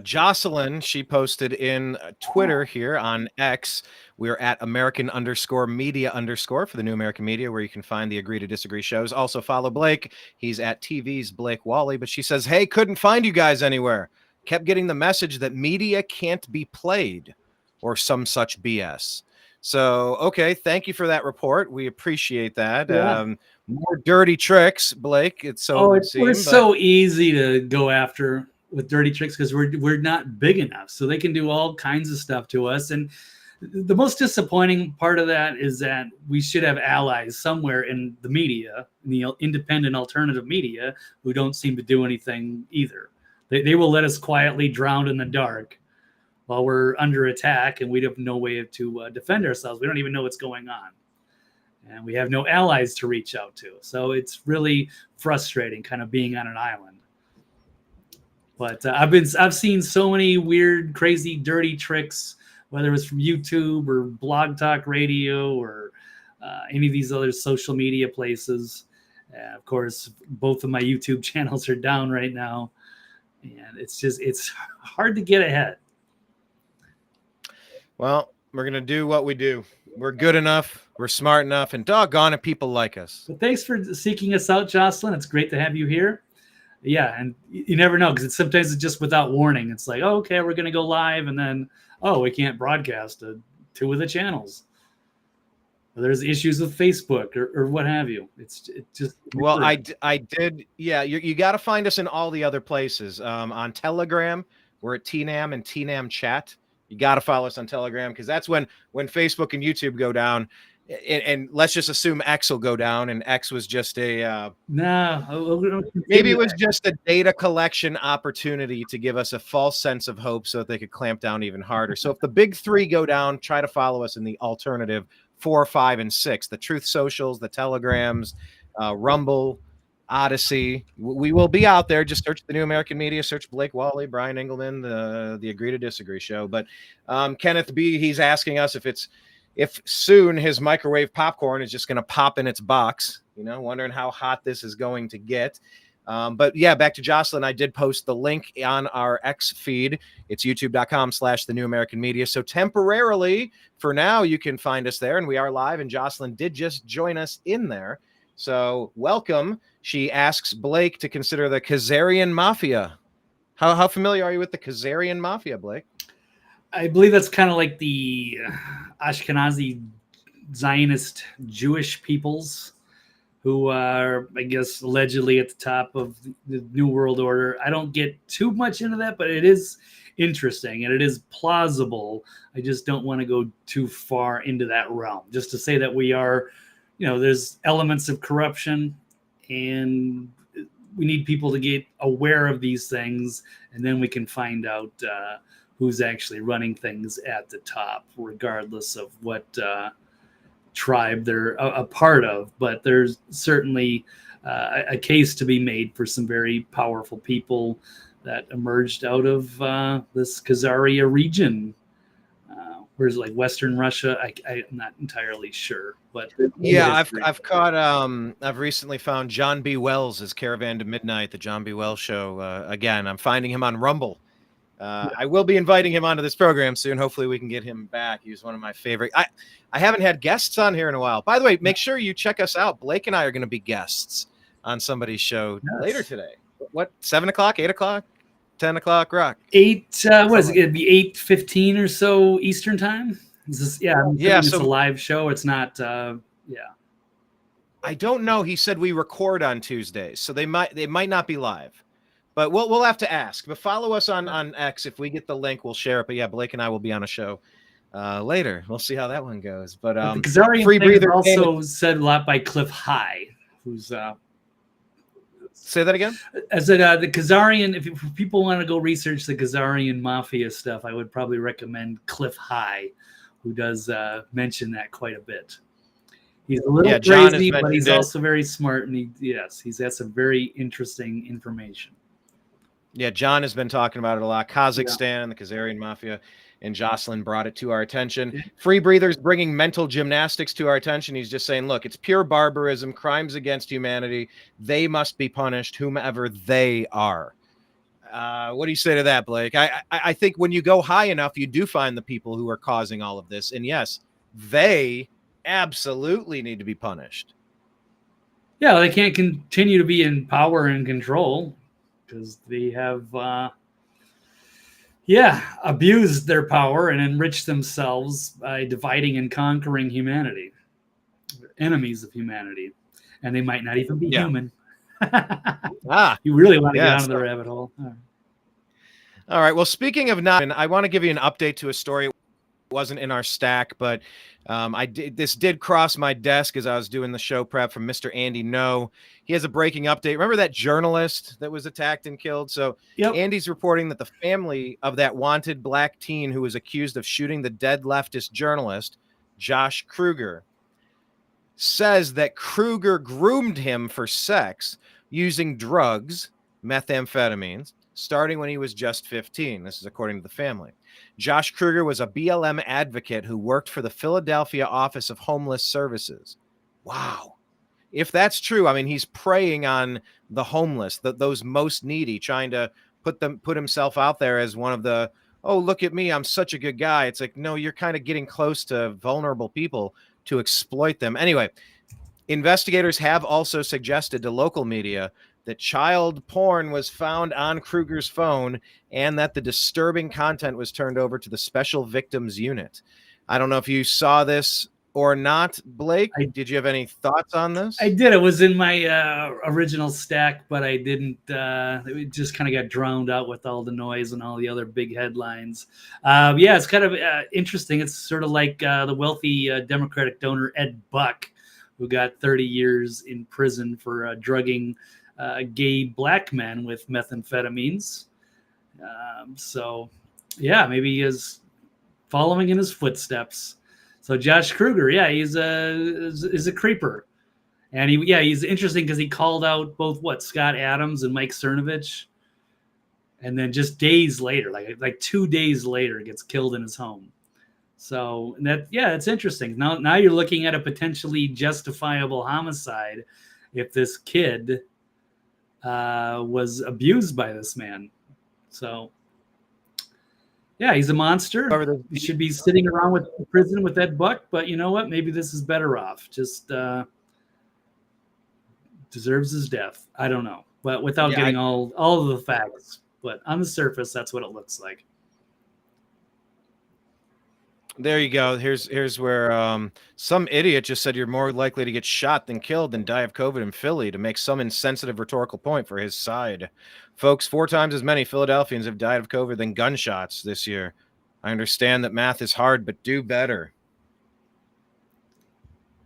Jocelyn, she posted in Twitter here on X. We're at American_media_ for the New American Media, where you can find the Agree to Disagree shows. Also follow Blake. He's at TV's Blake Walley. But she says, hey, couldn't find you guys anywhere. Kept getting the message that media can't be played or some such BS. So, okay, thank you for that report. We appreciate that. Yeah. More dirty tricks, Blake. It's so it would seem, we're but so easy to go after with dirty tricks because we're not big enough, so they can do all kinds of stuff to us. And the most disappointing part of that is that we should have allies somewhere in the media, in the independent alternative media, who don't seem to do anything either. They will let us quietly drown in the dark while we're under attack, and we have no way to defend ourselves. We don't even know what's going on, and we have no allies to reach out to. So it's really frustrating, kind of being on an island. But I've seen so many weird, crazy, dirty tricks, whether it's from YouTube or Blog Talk Radio or any of these other social media places. Of course, both of my YouTube channels are down right now, and it's hard to get ahead. well, we're gonna do what we do. We're good enough, we're smart enough, and doggone it, people like us. But thanks for seeking us out, Jocelyn. It's great to have you here. Yeah, and you never know, because sometimes it's just without warning. It's like, oh, okay, we're going to go live, and then, oh, we can't broadcast to 2 of the channels. Or there's issues with Facebook or what have you. It's just Well, I did. Yeah, you got to find us in all the other places. On Telegram, we're at TNAM and TNAM Chat. You got to follow us on Telegram, because that's when Facebook and YouTube go down. And let's just assume X will go down, and X was just a maybe it was just a data collection opportunity to give us a false sense of hope so that they could clamp down even harder. So if the big 3 go down, try to follow us in the alternative 4, 5, and 6, the Truth Socials, the Telegrams, Rumble, Odyssey. We will be out there. Just search the New American Media, search Blake Walley, Brian Engelman, the Agree to Disagree show. But Kenneth B, he's asking us if soon his microwave popcorn is just going to pop in its box, wondering how hot this is going to get. But yeah, back to Jocelyn. I did post the link on our X feed. It's youtube.com/the New American Media. So temporarily, for now, you can find us there, and we are live, and Jocelyn did just join us in there. So welcome. She asks Blake to consider the Khazarian Mafia. How familiar are you with the Khazarian Mafia, Blake? I believe that's kind of like the Ashkenazi Zionist Jewish peoples who are, I guess, allegedly at the top of the New World Order. I don't get too much into that, but it is interesting and it is plausible. I just don't want to go too far into that realm. Just to say that we are, there's elements of corruption, and we need people to get aware of these things, and then we can find out who's actually running things at the top, regardless of what tribe they're a part of. But there's certainly a case to be made for some very powerful people that emerged out of this Khazaria region. Where's like Western Russia? I'm not entirely sure, but yeah, I've recently found John B. Wells' as Caravan to Midnight, the John B. Wells show. Again, I'm finding him on Rumble. I will be inviting him onto this program soon. Hopefully we can get him back. He was one of my favorite. I haven't had guests on here in a while. By the way, make sure you check us out. Blake and I are going to be guests on somebody's show later today. What, 7 o'clock, 8 o'clock, 10 o'clock, rock? 8, what is it going to be, 8:15 or so Eastern time? Is this, it's a live show. It's not, I don't know. He said we record on Tuesdays, so they might not be live. But we'll have to ask. But follow us on X. If we get the link, we'll share it. But yeah, Blake and I will be on a show later. We'll see how that one goes. But the Khazarian Free Breather also said a lot by Cliff High, who's say that again. As the Khazarian, if people want to go research the Khazarian Mafia stuff, I would probably recommend Cliff High, who does mention that quite a bit. He's a little crazy, but he's also very smart, and he's got some very interesting information. Yeah, John has been talking about it a lot. Kazakhstan, the Khazarian Mafia, and Jocelyn brought it to our attention. Free Breather's bringing mental gymnastics to our attention. He's just saying, look, it's pure barbarism, crimes against humanity. They must be punished, whomever they are. What do you say to that, Blake? I think when you go high enough, you do find the people who are causing all of this. And yes, they absolutely need to be punished. Yeah, they can't continue to be in power and control, because they have abused their power and enriched themselves by dividing and conquering humanity, enemies of humanity, and they might not even be Yeah. human. Ah, You really want to get yeah. onto the rabbit hole. All right. Well, speaking of not, I want to give you an update to a story. It wasn't in our stack, but this did cross my desk as I was doing the show prep from Mr. Andy No. He has a breaking update. Remember that journalist that was attacked and killed? So Yep. Andy's reporting that the family of that wanted black teen who was accused of shooting the dead leftist journalist, Josh Kruger, says that Kruger groomed him for sex using drugs, methamphetamines, starting when he was just 15. This is according to the family. Josh Kruger was a BLM advocate who worked for the Philadelphia Office of Homeless Services. Wow. If that's true, I mean, he's preying on the homeless, those most needy, trying to put himself out there as one of the, oh, look at me, I'm such a good guy. It's like, no, you're kind of getting close to vulnerable people to exploit them. Anyway, investigators have also suggested to local media that child porn was found on Kruger's phone and that the disturbing content was turned over to the Special Victims Unit. I don't know if you saw this or not, Blake. Did you have any thoughts on this? I did. It was in my original stack, but I didn't. It just kind of got drowned out with all the noise and all the other big headlines. It's kind of interesting. It's sort of like the wealthy Democratic donor Ed Buck, who got 30 years in prison for drugging gay black men with methamphetamines. Maybe he is following in his footsteps. So Josh Kruger, he's a creeper, and he's interesting because he called out both Scott Adams and Mike Cernovich, and then just days later, like 2 days later, gets killed in his home. So it's interesting. Now you're looking at a potentially justifiable homicide if this kid was abused by this man. So. Yeah, he's a monster. He should be sitting around with prison with Ed Buck, but you know what? Maybe this is better off. Just deserves his death. I don't know, but without getting all of the facts. But on the surface, that's what it looks like. There you go. Here's where some idiot just said you're more likely to get shot than killed and die of COVID in Philly to make some insensitive rhetorical point for his side. Folks, 4 times as many Philadelphians have died of COVID than gunshots this year. I understand that math is hard, but do better.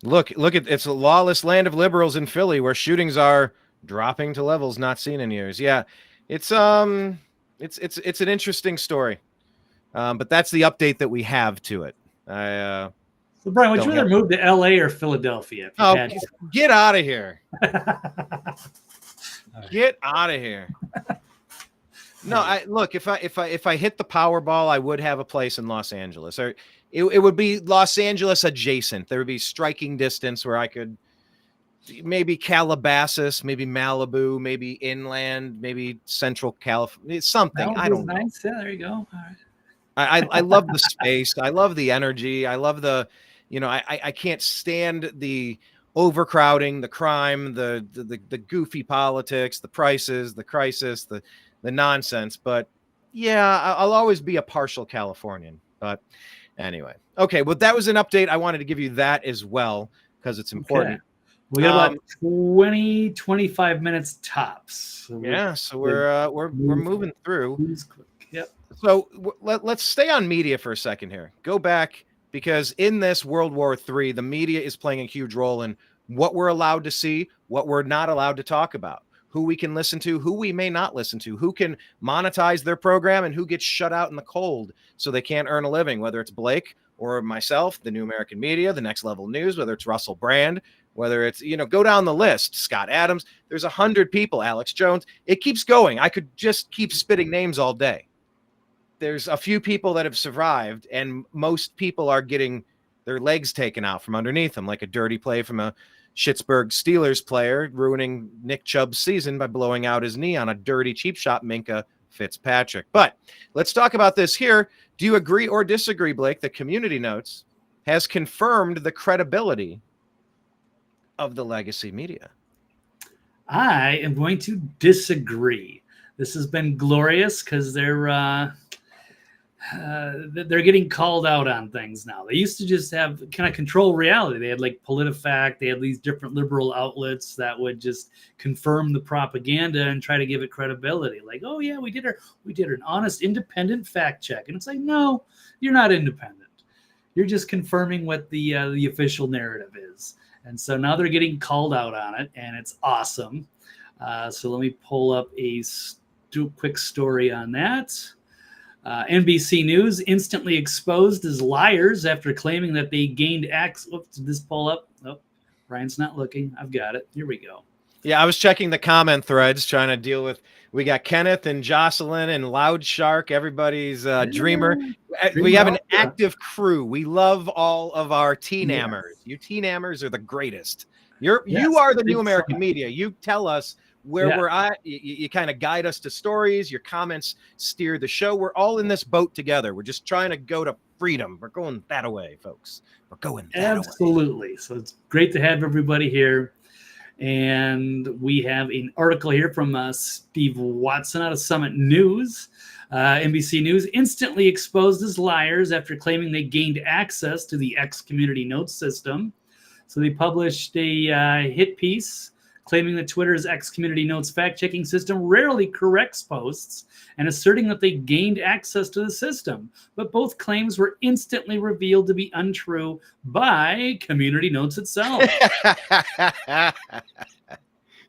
Look at it's a lawless land of liberals in Philly where shootings are dropping to levels not seen in years. Yeah, it's an interesting story. But that's the update that we have to it. So Brian, would you rather move to LA or Philadelphia? Get out of here. Get out of here. No, if I hit the Powerball, I would have a place in Los Angeles. Or it would be Los Angeles adjacent. There would be striking distance where I could maybe Calabasas, maybe Malibu, maybe inland, maybe Central California, something. I don't know. Nice. Yeah, there you go. All right. I love the space. I love the energy. I love I can't stand the overcrowding, the crime, the goofy politics, the prices, the crisis, the nonsense. But yeah, I'll always be a partial Californian. But anyway, okay. Well, that was an update. I wanted to give you that as well because it's important. Okay. We got about 25 minutes tops. So we're moving through. Yep. So let's stay on media for a second here. Go back, because in this World War III, the media is playing a huge role in what we're allowed to see, what we're not allowed to talk about, who we can listen to, who we may not listen to, who can monetize their program, and who gets shut out in the cold so they can't earn a living, whether it's Blake or myself, the New American Media, the Next Level News, whether it's Russell Brand, whether it's, go down the list, Scott Adams. There's 100 people, Alex Jones. It keeps going. I could just keep spitting names all day. There's a few people that have survived, and most people are getting their legs taken out from underneath them, like a dirty play from a Pittsburgh Steelers player ruining Nick Chubb's season by blowing out his knee on a dirty cheap shot, Minka Fitzpatrick. But let's talk about this here. Do you agree or disagree, Blake, that Community Notes has confirmed the credibility of the legacy media? I am going to disagree. This has been glorious because they're they're getting called out on things now. They used to just have kind of control reality. They had like PolitiFact. They had these different liberal outlets that would just confirm the propaganda and try to give it credibility. Like, oh yeah, we did an honest, independent fact check. And it's like, no, you're not independent. You're just confirming what the official narrative is. And so now they're getting called out on it, and it's awesome. So let me pull up a quick story on that. NBC News instantly exposed as liars after claiming that they gained access. Did this pull up? Oh, Brian's not looking. I've got it. Here we go. Yeah, I was checking the comment threads, trying to deal with. We got Kenneth and Jocelyn and Loud Shark. Everybody's Dreamer. We have an active crew. We love all of our Teen-Ammers. Yes. You Teen-Ammers are the greatest. You are the new American media. You tell us where we're at. You kind of guide us to stories. Your comments steer the show. We're all in this boat together. We're just trying to go to freedom. We're going that way, folks. We're going that way. Absolutely. So it's great to have everybody here. And we have an article here from Steve Watson out of Summit News. NBC News instantly exposed as liars after claiming they gained access to the X community notes system. So they published a hit piece claiming that Twitter's X community notes fact-checking system rarely corrects posts and asserting that they gained access to the system. But both claims were instantly revealed to be untrue by community notes itself.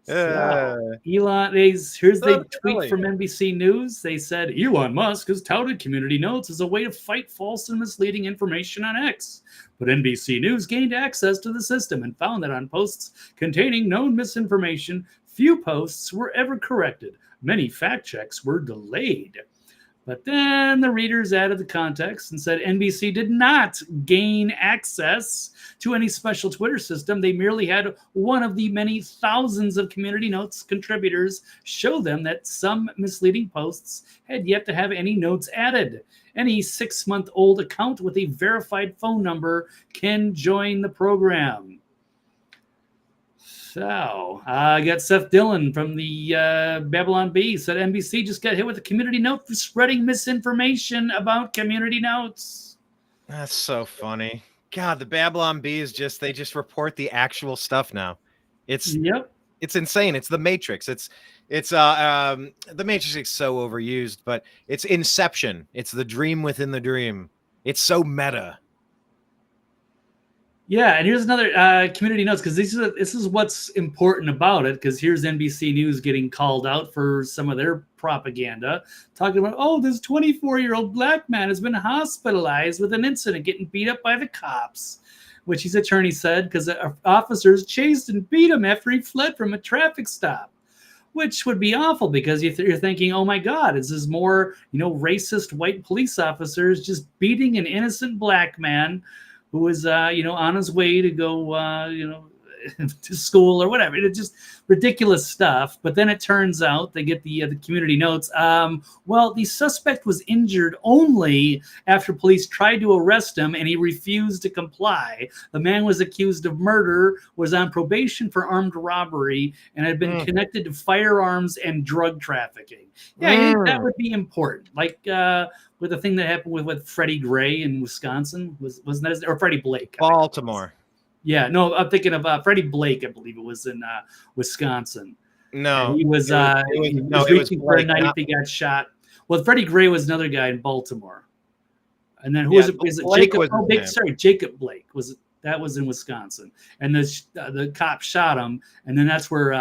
Elon, here's the tweet from NBC News. They said, Elon Musk has touted community notes as a way to fight false and misleading information on X. But NBC News gained access to the system and found that on posts containing known misinformation, few posts were ever corrected. Many fact checks were delayed. But then the readers added the context and said NBC did not gain access to any special Twitter system. They merely had one of the many thousands of community notes contributors show them that some misleading posts had yet to have any notes added. Any 6-month-old account with a verified phone number can join the program. So I got Seth Dillon from the Babylon Bee said NBC just got hit with a community note for spreading misinformation about community notes. That's so funny. God, the Babylon Bee is they just report the actual stuff now. It's insane. It's the Matrix. The Matrix is so overused, but it's Inception. It's the dream within the dream. It's so meta. Yeah, and here's another community notes, because this is what's important about it, because here's NBC News getting called out for some of their propaganda, talking about, oh, this 24-year-old black man has been hospitalized with an incident getting beat up by the cops, which his attorney said because officers chased and beat him after he fled from a traffic stop, which would be awful because you're thinking, oh my God, is this more, racist white police officers just beating an innocent black man who was, on his way to go, to school or whatever. It's just ridiculous stuff. But then it turns out they get the community notes. Well, the suspect was injured only after police tried to arrest him and he refused to comply. The man was accused of murder, was on probation for armed robbery, and had been connected to firearms and drug trafficking. Yeah, I think that would be important. Like, with the thing that happened with Freddie Gray in Wisconsin, wasn't that or Freddie Blake? Baltimore. Yeah, no, I'm thinking of Freddie Blake. I believe it was in Wisconsin. No, and he was reaching for a knife. He got shot. Well, Freddie Gray was another guy in Baltimore, and then who was it? Is it Jacob? Jacob Blake that was in Wisconsin, and the cop shot him, and then that's where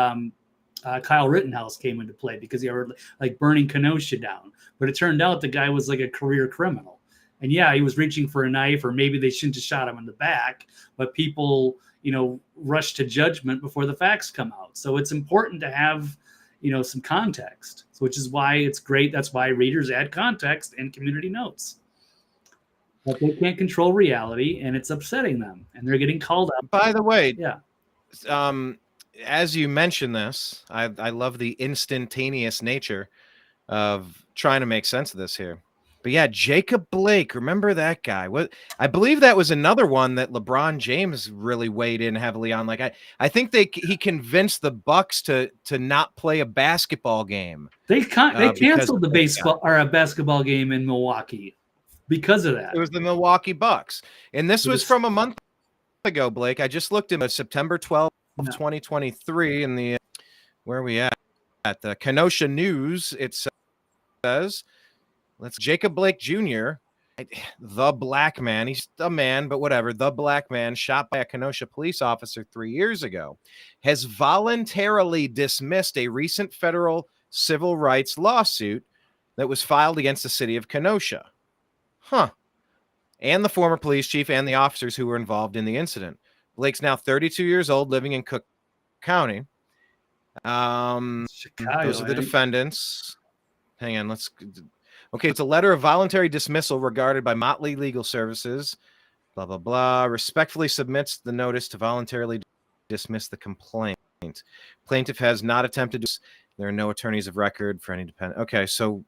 Kyle Rittenhouse came into play because he were like burning Kenosha down. But it turned out the guy was like a career criminal. And yeah, he was reaching for a knife, or maybe they shouldn't have shot him in the back, but people, rush to judgment before the facts come out. So it's important to have, some context, which is why it's great. That's why readers add context and community notes. But they can't control reality, and it's upsetting them, and they're getting called out. By the way, yeah. As you mentioned this, I love the instantaneous nature of trying to make sense of this here. But yeah, Jacob Blake, remember that guy? I believe that was another one that LeBron James really weighed in heavily on. Like I think he convinced the Bucks to not play a basketball game. They canceled the baseball or a basketball game in Milwaukee because of that. It was the Milwaukee Bucks. And this It was was- from a month ago, Blake. I just looked at September 12th, No. 2023 in the where are we at? At the Kenosha News, it says, Jacob Blake Jr., the black man, he's a man, but whatever, the black man shot by a Kenosha police officer 3 years ago, has voluntarily dismissed a recent federal civil rights lawsuit that was filed against the city of Kenosha. And the former police chief and the officers who were involved in the incident. Blake's now 32 years old, living in Cook County. Chicago, Those are the I think. defendants. Hang on, okay, it's a letter of voluntary dismissal regarded by Motley Legal Services, blah, blah, blah, respectfully submits the notice to voluntarily dismiss the complaint. Plaintiff has not attempted to. There are no attorneys of record for any dependent. Okay, so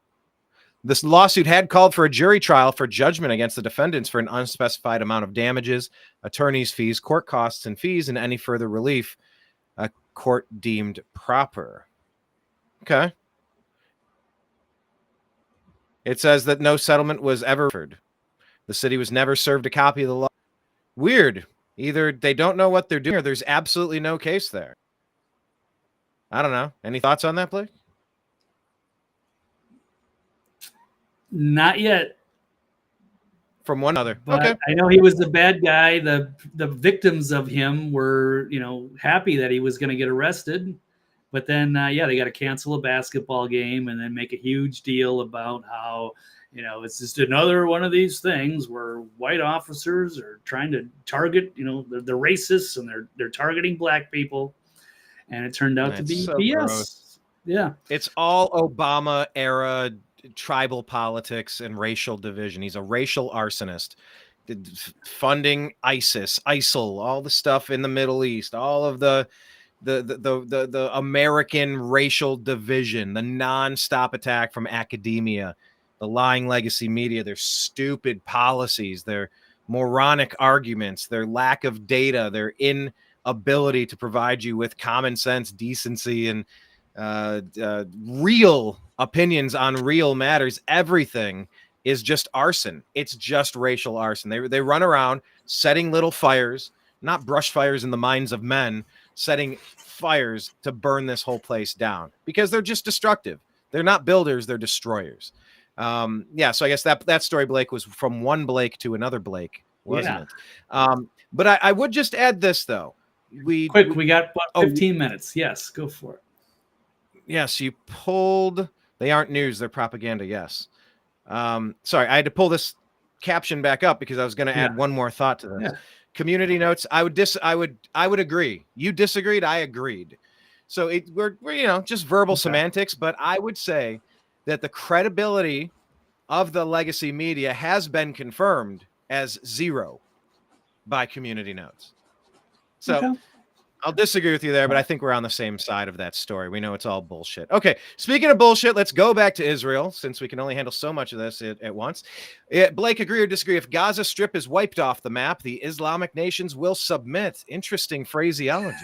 this lawsuit had called for a jury trial for judgment against the defendants for an unspecified amount of damages, attorney's fees, court costs and fees, and any further relief a court deemed proper. Okay. It says that no settlement was ever offered. The city was never served a copy of the law. Weird. Either they don't know what they're doing or there's absolutely no case there. I don't know. Any thoughts on that, Blake? Not yet. From one other. But Okay. I know he was the bad guy. The victims of him were, happy that he was going to get arrested. But then, they got to cancel a basketball game and then make a huge deal about how, it's just another one of these things where white officers are trying to target, the racists and they're targeting black people. And it turned out to be so BS. gross. Yeah. It's all Obama era tribal politics and racial division. He's a racial arsonist, funding ISIS, ISIL, all the stuff in the Middle East, all of the American racial division, the nonstop attack from academia, the lying legacy media, their stupid policies, their moronic arguments, their lack of data, their inability to provide you with common sense, decency, and real opinions on real matters. Everything is just arson. It's just racial arson. They run around setting little fires, not brush fires in the minds of men, setting fires to burn this whole place down because they're just destructive. They're not builders, they're destroyers. So I guess that story, Blake, was from one Blake to another Blake, wasn't it? But I would just add this, though. We got 15 minutes. Yes, go for it. Yes, you pulled. They aren't news; they're propaganda. Yes. Sorry, I had to pull this caption back up because I was going to add one more thought to this. Yeah. Community notes. I would agree. You disagreed. I agreed. So we're just verbal semantics, but I would say that the credibility of the legacy media has been confirmed as zero by community notes. So. I'll disagree with you there, but I think we're on the same side of that story. We know it's all bullshit. Okay, speaking of bullshit, let's go back to Israel, since we can only handle so much of this at once. Blake, agree or disagree? If Gaza Strip is wiped off the map, the Islamic nations will submit. Interesting phraseology.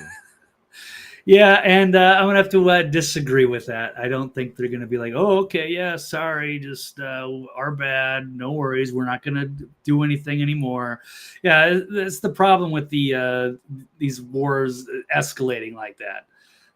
Yeah, and I'm going to have to disagree with that. I don't think they're going to be like, oh, okay, yeah, sorry, just our bad, no worries, we're not going to do anything anymore. Yeah, that's the problem with these wars escalating like that.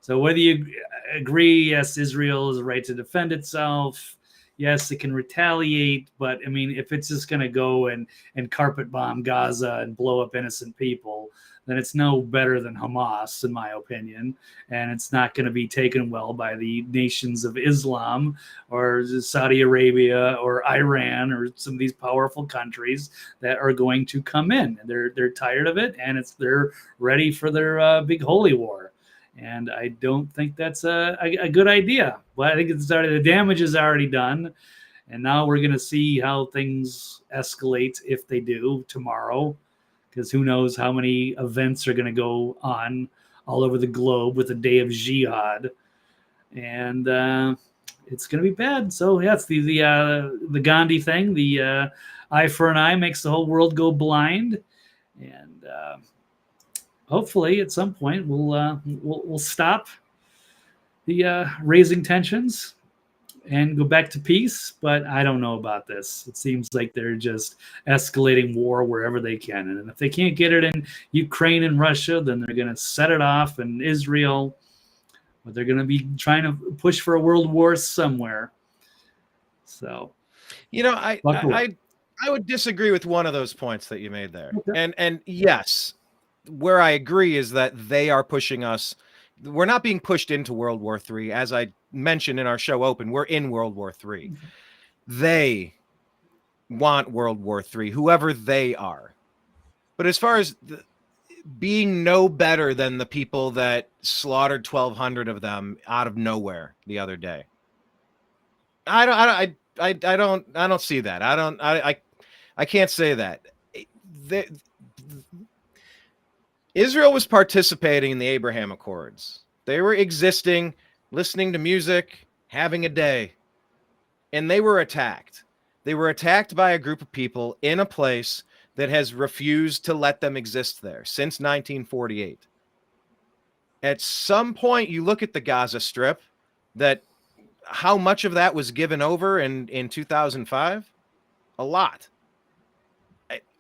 So whether you agree, yes, Israel has a right to defend itself, yes, it can retaliate, but, I mean, if it's just going to go and carpet bomb Gaza and blow up innocent people, then it's no better than Hamas, in my opinion. And it's not going to be taken well by the nations of Islam or Saudi Arabia or Iran or some of these powerful countries that are going to come in. They're tired of it, and they're ready for their big holy war. And I don't think that's a good idea. But I think the damage is already done. And now we're going to see how things escalate if they do tomorrow. Because who knows how many events are going to go on all over the globe with a day of jihad, and it's going to be bad. So yeah, it's the Gandhi thing. The eye for an eye makes the whole world go blind, and hopefully at some point we'll stop the raising tensions. and go back to peace. But I don't know about this. It seems like they're just escalating war wherever they can. And if they can't get it in Ukraine and Russia, then they're going to set it off in Israel. But they're going to be trying to push for a world war somewhere. So, I would disagree with one of those points that you made there. Okay. And yes, where I agree is that they are pushing us. We're not being pushed into World War III. As I mentioned in our show open, we're in World War III. They want World War III, whoever they are. But as far as being no better than the people that slaughtered 1,200 of them out of nowhere the other day, I don't see that. I can't say that. Israel was participating in the Abraham Accords. They were existing, listening to music, having a day, and they were attacked. They were attacked by a group of people in a place that has refused to let them exist there since 1948. At some point, you look at the Gaza Strip, that how much of that was given over in 2005? A lot.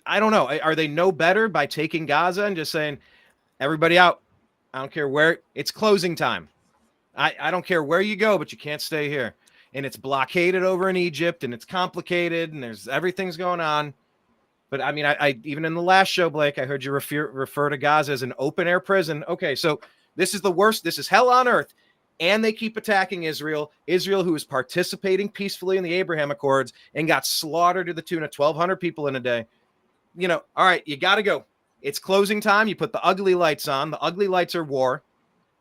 I don't know. Are they no better by taking Gaza and just saying, everybody out? I don't care where. It's closing time. I don't care where you go, but you can't stay here. And it's blockaded over in Egypt, and it's complicated, and everything's going on. But I mean, I even in the last show, Blake, I heard you refer to Gaza as an open air prison. Okay, so this is the worst. This is hell on earth. And they keep attacking Israel, who is participating peacefully in the Abraham Accords and got slaughtered to the tune of 1,200 people in a day. All right, you got to go. It's closing time. You put the ugly lights on. The ugly lights are war,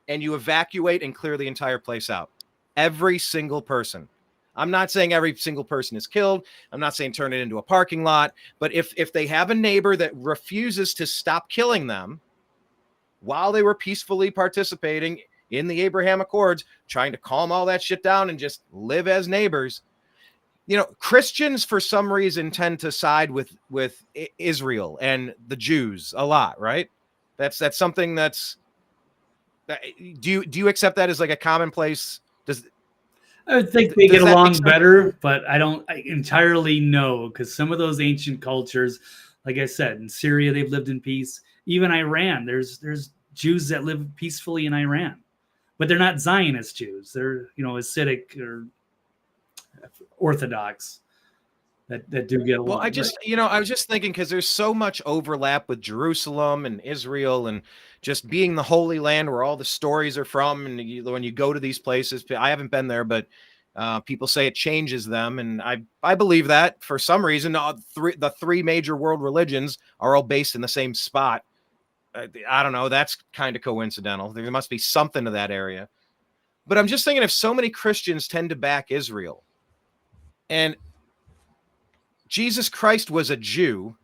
and you evacuate and clear the entire place out. Every single person. I'm not saying every single person is killed. I'm not saying turn it into a parking lot. But if they have a neighbor that refuses to stop killing them while they were peacefully participating in the Abraham Accords, trying to calm all that shit down and just live as neighbors. Christians for some reason tend to side with Israel and the Jews a lot, right? That's something that's. Do you accept that as like a commonplace? I think they get along better, but I don't entirely know, because some of those ancient cultures, like I said, in Syria they've lived in peace. Even Iran, there's Jews that live peacefully in Iran. But they're not Zionist Jews. They're, Hasidic or Orthodox that do get along. Well, I was just thinking, because there's so much overlap with Jerusalem and Israel and just being the Holy Land where all the stories are from. And when you go to these places, I haven't been there, but people say it changes them. And I believe that for some reason. The three major world religions are all based in the same spot. I don't know. That's kind of coincidental. There must be something to that area. But I'm just thinking, if so many Christians tend to back Israel, and Jesus Christ was a Jew,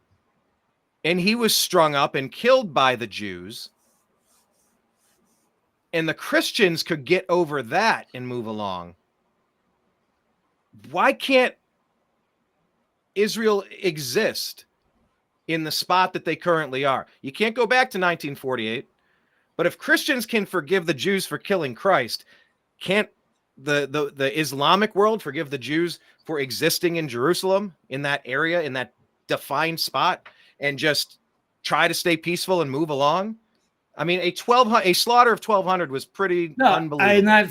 and he was strung up and killed by the Jews, and the Christians could get over that and move along, why can't Israel exist in the spot that they currently are? You can't go back to 1948, but if Christians can forgive the Jews for killing Christ, can't the Islamic world forgive the Jews for existing in Jerusalem, in that area, in that defined spot, and just try to stay peaceful and move along? I mean, a slaughter of 1,200 was pretty unbelievable. I'm not,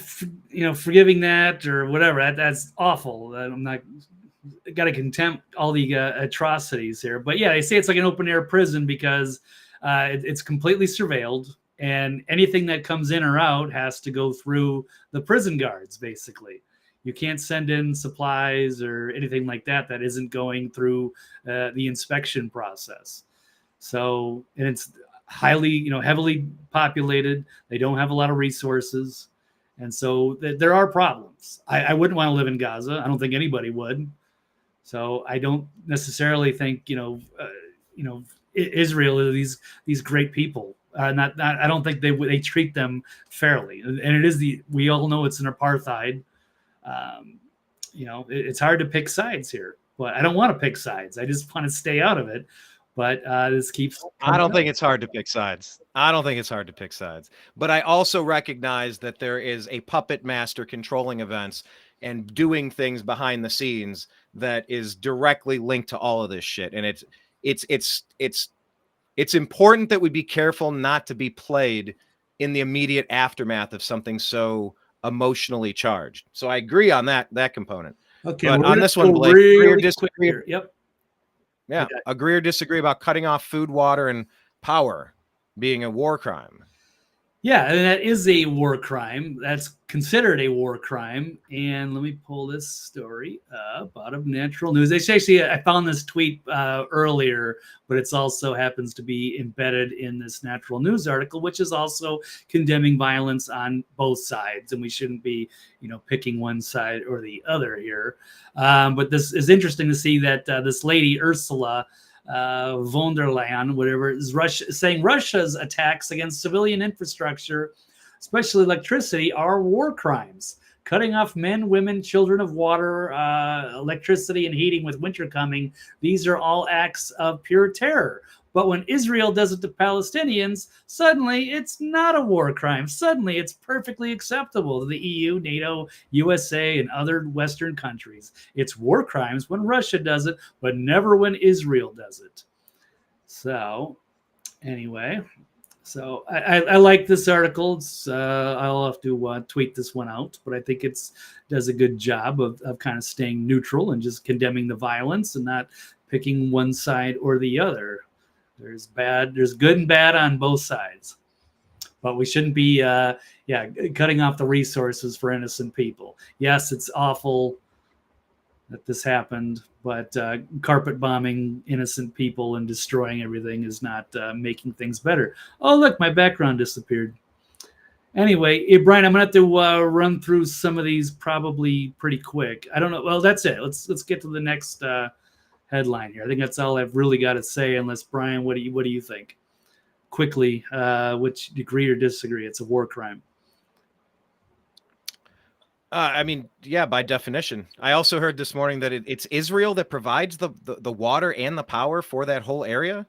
forgiving that or whatever. That's awful. I'm not. Got to contempt all the atrocities here. But yeah, they say it's like an open air prison because it's completely surveilled, and anything that comes in or out has to go through the prison guards, basically. You can't send in supplies or anything like that isn't going through the inspection process. So, and it's highly, heavily populated. They don't have a lot of resources. And so there are problems. I wouldn't want to live in Gaza. I don't think anybody would. So I don't necessarily think, Israel are these great people. I don't think they treat them fairly. And it is we all know it's an apartheid. It's hard to pick sides here, but I don't want to pick sides. I just want to stay out of it. But this keeps. I don't think it's hard to pick sides. But I also recognize that there is a puppet master controlling events. and doing things behind the scenes that is directly linked to all of this shit. And it's important that we be careful not to be played in the immediate aftermath of something so emotionally charged. So I agree on that component. Okay, but we're on gonna this one, go Blake, really agree or quick disagree? here. Yep. Yeah, Okay. agree or disagree about cutting off food, water, and power being a war crime? Yeah, and that is a war crime. That's considered a war crime. And let me pull this story up out of Natural News. Actually, I found this tweet earlier, but it's also happens to be embedded in this Natural News article, which is also condemning violence on both sides. And we shouldn't be, picking one side or the other here. But this is interesting to see that this lady, Ursula von der Leyen, whatever, is saying Russia's attacks against civilian infrastructure, especially electricity, are war crimes. Cutting off men, women, children of water, electricity, and heating with winter coming. These are all acts of pure terror. But when Israel does it to Palestinians, suddenly it's not a war crime. Suddenly it's perfectly acceptable to the EU, NATO, USA, and other Western countries. It's war crimes when Russia does it, but never when Israel does it. So, anyway, I like this article. I'll have to tweet this one out, but I think it does a good job of kind of staying neutral and just condemning the violence and not picking one side or the other. There's good and bad on both sides, but we shouldn't be, cutting off the resources for innocent people. Yes, it's awful that this happened, but carpet bombing innocent people and destroying everything is not making things better. Oh, look, my background disappeared. Anyway, Brian, I'm gonna have to run through some of these probably pretty quick. I don't know. Well, that's it. Let's get to the next headline here. I think that's all I've really got to say. Unless, Brian, what do you think? Quickly, which agree or disagree? It's a war crime. By definition. I also heard this morning that it's Israel that provides the water and the power for that whole area,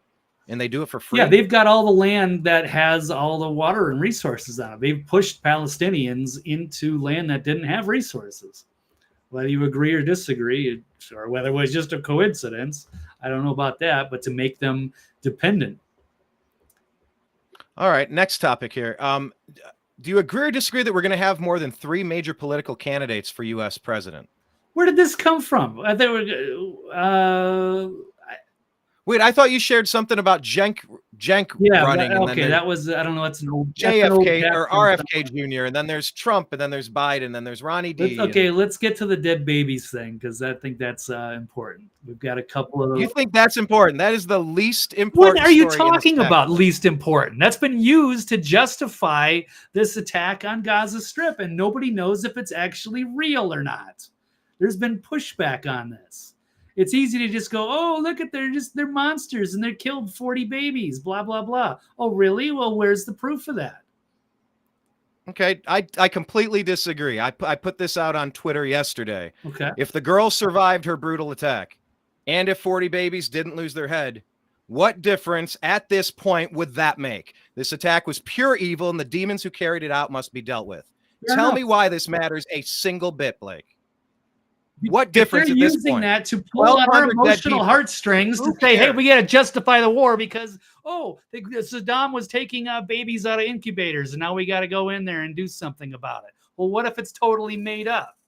and they do it for free. Yeah, they've got all the land that has all the water and resources on it. They've pushed Palestinians into land that didn't have resources. Whether you agree or disagree, or whether it was just a coincidence, I don't know about that, but to make them dependent. All right, next topic here. Do you agree or disagree that we're going to have more than 3 major political candidates for U.S. president? Where did this come from? Wait, I thought you shared something about Cenk running. Okay, that was, I don't know, that's an old JFK or RFK Jr., and then there's Trump, and then there's Biden, and then there's Ronnie D. Let's get to the dead babies thing, because I think that's important. We've got a couple of... You think that's important? That is the least important. What are you talking about, least important? That's been used to justify this attack on Gaza Strip, and nobody knows if it's actually real or not. There's been pushback on this. It's easy to just go, oh, look at they're monsters and they killed 40 babies, blah, blah, blah. Oh, really? Well, where's the proof of that? Okay, I completely disagree. I put this out on Twitter yesterday. Okay. If the girl survived her brutal attack, and if 40 babies didn't lose their head, what difference at this point would that make? This attack was pure evil, and the demons who carried it out must be dealt with. Tell me why this matters a single bit, Blake. What difference at this point? Using that to pull on our emotional heartstrings to say, hey, we got to justify the war because, Saddam was taking babies out of incubators and now we got to go in there and do something about it. Well, what if it's totally made up?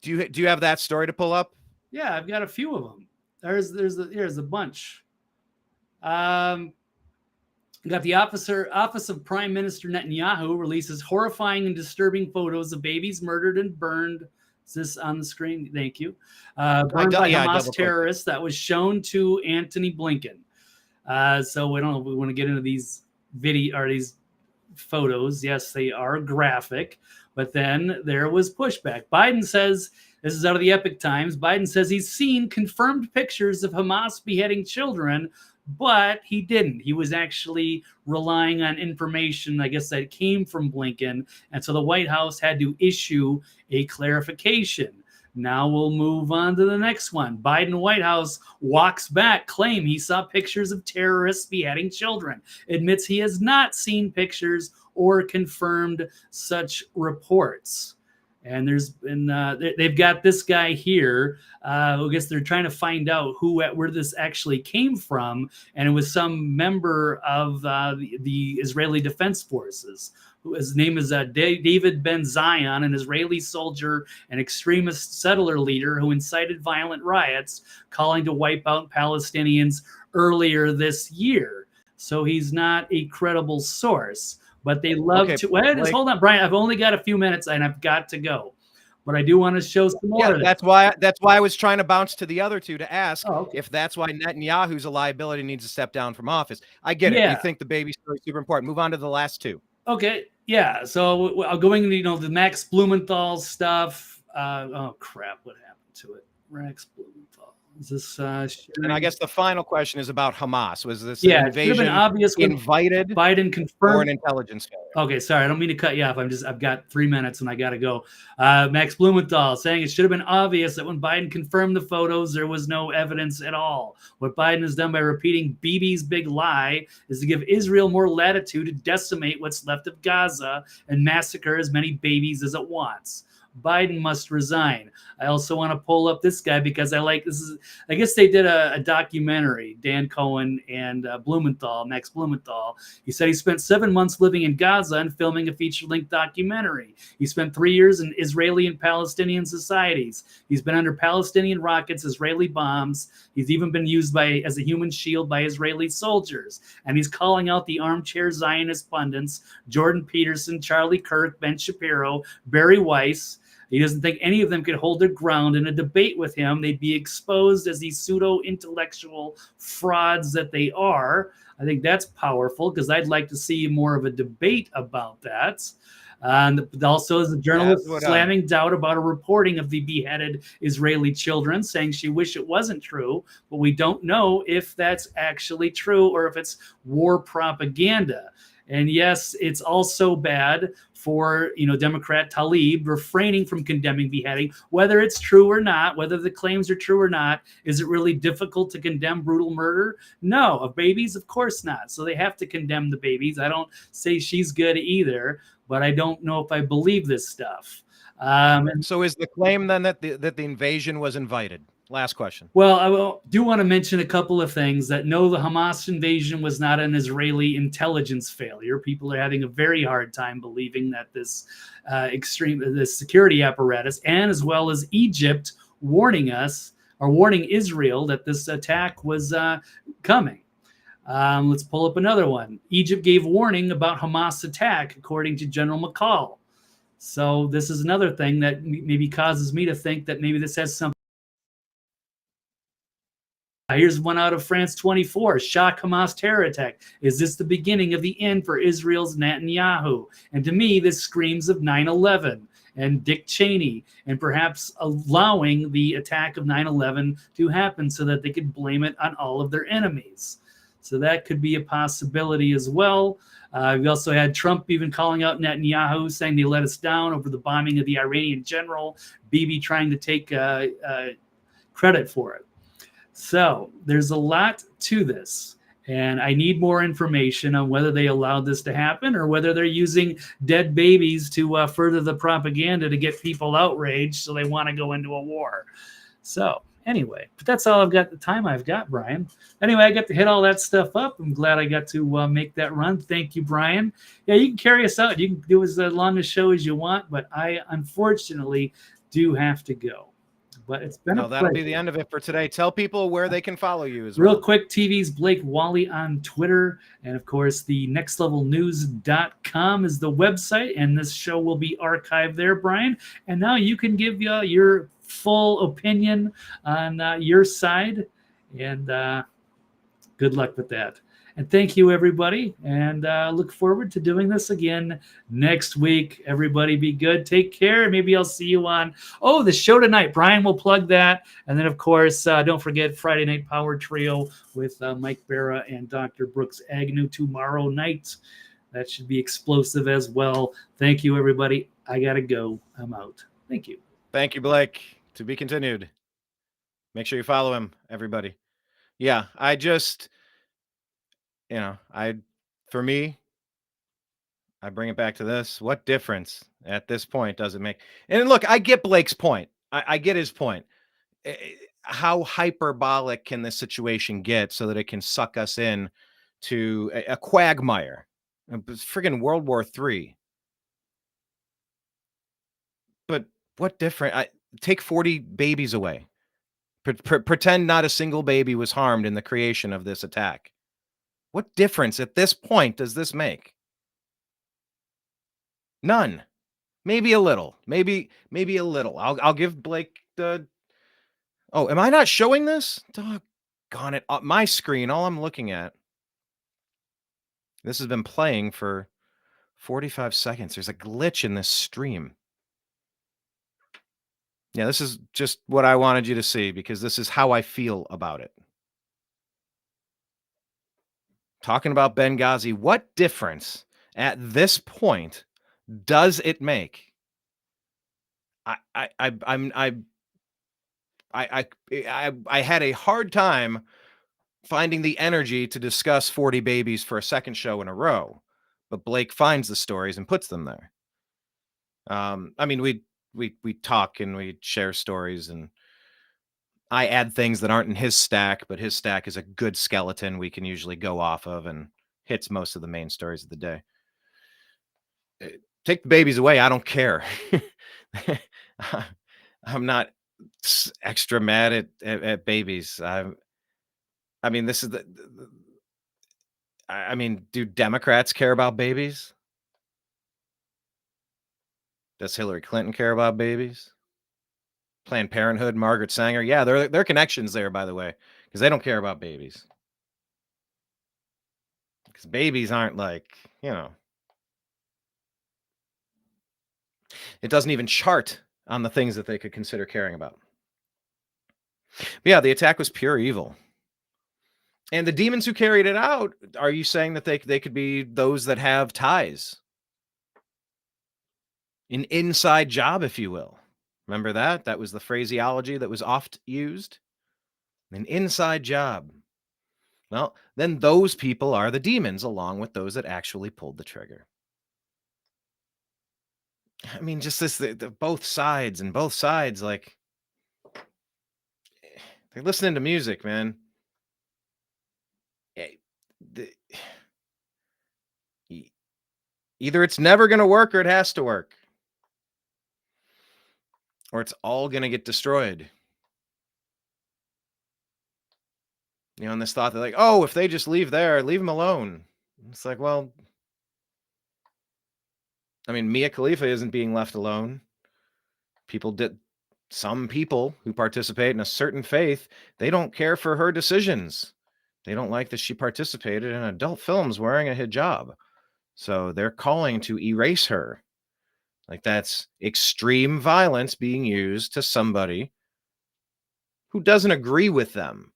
Do you have that story to pull up? Yeah, I've got a few of them. There's a bunch. We got the Office of Prime Minister Netanyahu releases horrifying and disturbing photos of babies murdered and burned. Is this on the screen? Thank you. Burned by Hamas terrorists that was shown to Antony Blinken. So we don't know if we want to get into these these photos. Yes, they are graphic, but then there was pushback. Biden says, this is out of the Epic Times, Biden says he's seen confirmed pictures of Hamas beheading children, but he didn't. He was actually relying on information, I guess, that came from Blinken. And so the White House had to issue a clarification. Now we'll move on to the next one. Biden White House walks back, claim he saw pictures of terrorists beheading children, admits he has not seen pictures or confirmed such reports. And they've got this guy here. I guess they're trying to find out where this actually came from, and it was some member of the Israeli Defense Forces. His name is David Ben Zion, an Israeli soldier and extremist settler leader who incited violent riots, calling to wipe out Palestinians earlier this year. So he's not a credible source. But they love to. Well, just hold on, Brian. I've only got a few minutes, and I've got to go. But I do want to show some more. Yeah, that's why I was trying to bounce to the other two to ask if that's why Netanyahu's a liability, needs to step down from office. I get it. You think the baby story is super important. Move on to the last two. Okay. Yeah. So I'm going to the Max Blumenthal stuff. Oh crap! What happened to it? Max Blumenthal. Is this? And I guess the final question is about Hamas. Was this invasion obvious invited? Biden confirmed or an intelligence failure? Okay, sorry, I don't mean to cut you off. I've got 3 minutes and I got to go. Max Blumenthal saying it should have been obvious that when Biden confirmed the photos, there was no evidence at all. What Biden has done by repeating Bibi's big lie is to give Israel more latitude to decimate what's left of Gaza and massacre as many babies as it wants. Biden must resign. I also want to pull up this guy because I guess they did a documentary, Dan Cohen and Max Blumenthal. He said he spent 7 months living in Gaza and filming a feature-length documentary. He spent 3 years in Israeli and Palestinian societies. He's been under Palestinian rockets, Israeli bombs. He's even been used as a human shield by Israeli soldiers. And he's calling out the armchair Zionist pundits, Jordan Peterson, Charlie Kirk, Ben Shapiro, Barry Weiss. He doesn't think any of them could hold their ground in a debate with him. They'd be exposed as these pseudo-intellectual frauds that they are. I think that's powerful because I'd like to see more of a debate about that. And also, as a journalist slamming doubt about a reporting of the beheaded Israeli children, saying she wished it wasn't true, but we don't know if that's actually true or if it's war propaganda. And yes, it's also bad for, Democrat Tlaib refraining from condemning beheading, whether it's true or not, whether the claims are true or not. Is it really difficult to condemn brutal murder? No. Of babies? Of course not. So they have to condemn the babies. I don't say she's good either, but I don't know if I believe this stuff. So is the claim then that the invasion was invited? Last question. Well, I do want to mention a couple of things that no, the Hamas invasion was not an Israeli intelligence failure. People are having a very hard time believing that this this security apparatus, and as well as Egypt warning Israel that this attack was coming. Let's pull up another one. Egypt gave warning about Hamas attack, according to General McCall. So this is another thing that maybe causes me to think that maybe this has something. Here's one out of France 24. Shock Hamas terror attack. Is this the beginning of the end for Israel's Netanyahu? And to me, this screams of 9/11 and Dick Cheney, and perhaps allowing the attack of 9/11 to happen so that they could blame it on all of their enemies. So that could be a possibility as well. We also had Trump even calling out Netanyahu, saying they let us down over the bombing of the Iranian general. Bibi trying to take credit for it. So there's a lot to this, and I need more information on whether they allowed this to happen or whether they're using dead babies to further the propaganda to get people outraged so they want to go into a war. So anyway, but that's all I've got, the time I've got, Brian. Anyway, I got to hit all that stuff up. I'm glad I got to make that run. Thank you, Brian. Yeah, you can carry us out. You can do as long a show as you want, but I unfortunately do have to go. But it's been a that'll be the end of it for today. Tell people where they can follow you as well. Real quick, TV's Blake Walley on Twitter. And of course, the nextlevelnews.com is the website. And this show will be archived there, Brian. And now you can give your full opinion on your side. And good luck with that. And thank you, everybody. And look forward to doing this again next week. Everybody be good. Take care. Maybe I'll see you on, the show tonight. Brian will plug that. And then, of course, don't forget Friday Night Power Trio with Mike Barra and Dr. Brooks Agnew tomorrow night. That should be explosive as well. Thank you, everybody. I got to go. I'm out. Thank you. Thank you, Blake. To be continued. Make sure you follow him, everybody. Yeah, for me, I bring it back to this. What difference at this point does it make? And look, I get Blake's point. I get his point. How hyperbolic can this situation get so that it can suck us in to a quagmire? It's friggin' World War III. But what different? Take 40 babies away. Pretend not a single baby was harmed in the creation of this attack. What difference at this point does this make? None. Maybe a little. Maybe a little. I'll give Blake the. Oh, am I not showing this? Doggone it. My screen, all I'm looking at. This has been playing for 45 seconds. There's a glitch in this stream. Yeah, this is just what I wanted you to see because this is how I feel about it. Talking about Benghazi, what difference at this point does it make? I had a hard time finding the energy to discuss 40 babies for a second show in a row, but Blake finds the stories and puts them there. I mean, we talk and we share stories, and I add things that aren't in his stack, but his stack is a good skeleton we can usually go off of and hits most of the main stories of the day. Take the babies away. I don't care. I'm not extra mad at babies. I mean, this is I mean, do Democrats care about babies? Does Hillary Clinton care about babies? Planned Parenthood, Margaret Sanger. Yeah, there are connections there, by the way, because they don't care about babies. Because babies aren't like, it doesn't even chart on the things that they could consider caring about. But yeah, the attack was pure evil. And the demons who carried it out, are you saying that they could be those that have ties? An inside job, if you will. Remember that? That was the phraseology that was oft used. An inside job. Well, then those people are the demons, along with those that actually pulled the trigger. I mean, just this, both sides, like, they're listening to music, man. Either it's never going to work or it has to work. Or it's all going to get destroyed. And this thought, they're like, oh, if they just leave there, leave them alone. It's like, well, I mean, Mia Khalifa isn't being left alone. Some people who participate in a certain faith, they don't care for her decisions. They don't like that she participated in adult films wearing a hijab. So they're calling to erase her. Like, that's extreme violence being used to somebody who doesn't agree with them.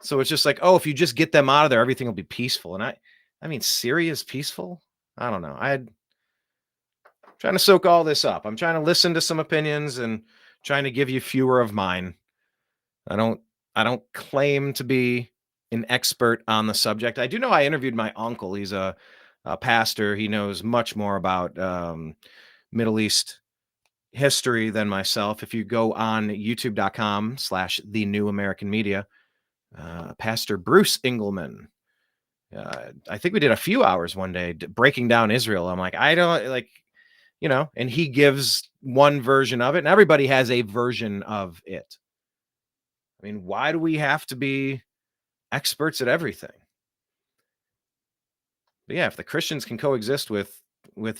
So it's just like, oh, if you just get them out of there, everything will be peaceful. And I mean, Syria's peaceful? I don't know. I'm trying to soak all this up. I'm trying to listen to some opinions and trying to give you fewer of mine. I don't claim to be an expert on the subject. I do know I interviewed my uncle. He's a pastor. He knows much more about Middle East history than myself. If you go on youtube.com/the new American media, Pastor Bruce Engelman. I think we did a few hours one day breaking down Israel. I'm like, I don't like, and he gives one version of it, and everybody has a version of it. I mean, why do we have to be experts at everything? But yeah, if the Christians can coexist with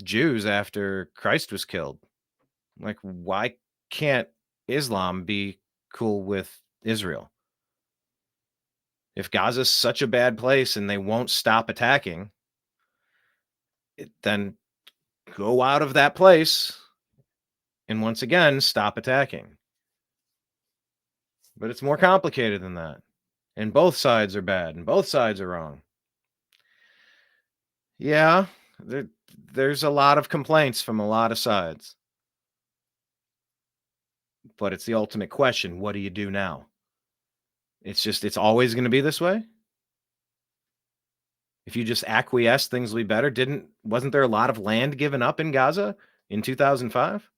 Jews after Christ was killed, like, why can't Islam be cool with Israel? If Gaza's such a bad place and they won't stop attacking, then go out of that place and once again stop attacking. But it's more complicated than that. And both sides are bad and both sides are wrong. Yeah, there's a lot of complaints from a lot of sides. But it's the ultimate question. What do you do now? It's always going to be this way. If you just acquiesce, things will be better. Wasn't there a lot of land given up in Gaza in 2005?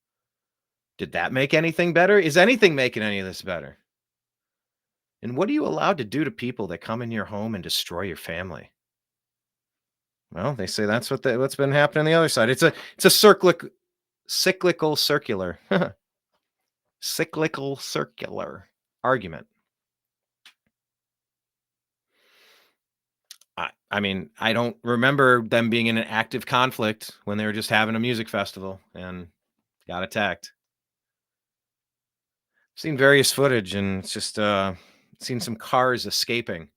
Did that make anything better? Is anything making any of this better? And what are you allowed to do to people that come in your home and destroy your family? Well, they say that's what's been happening on the other side. It's a cyclical circular cyclical circular argument. I mean, I don't remember them being in an active conflict when they were just having a music festival and got attacked. I've seen various footage, and it's just seen some cars escaping.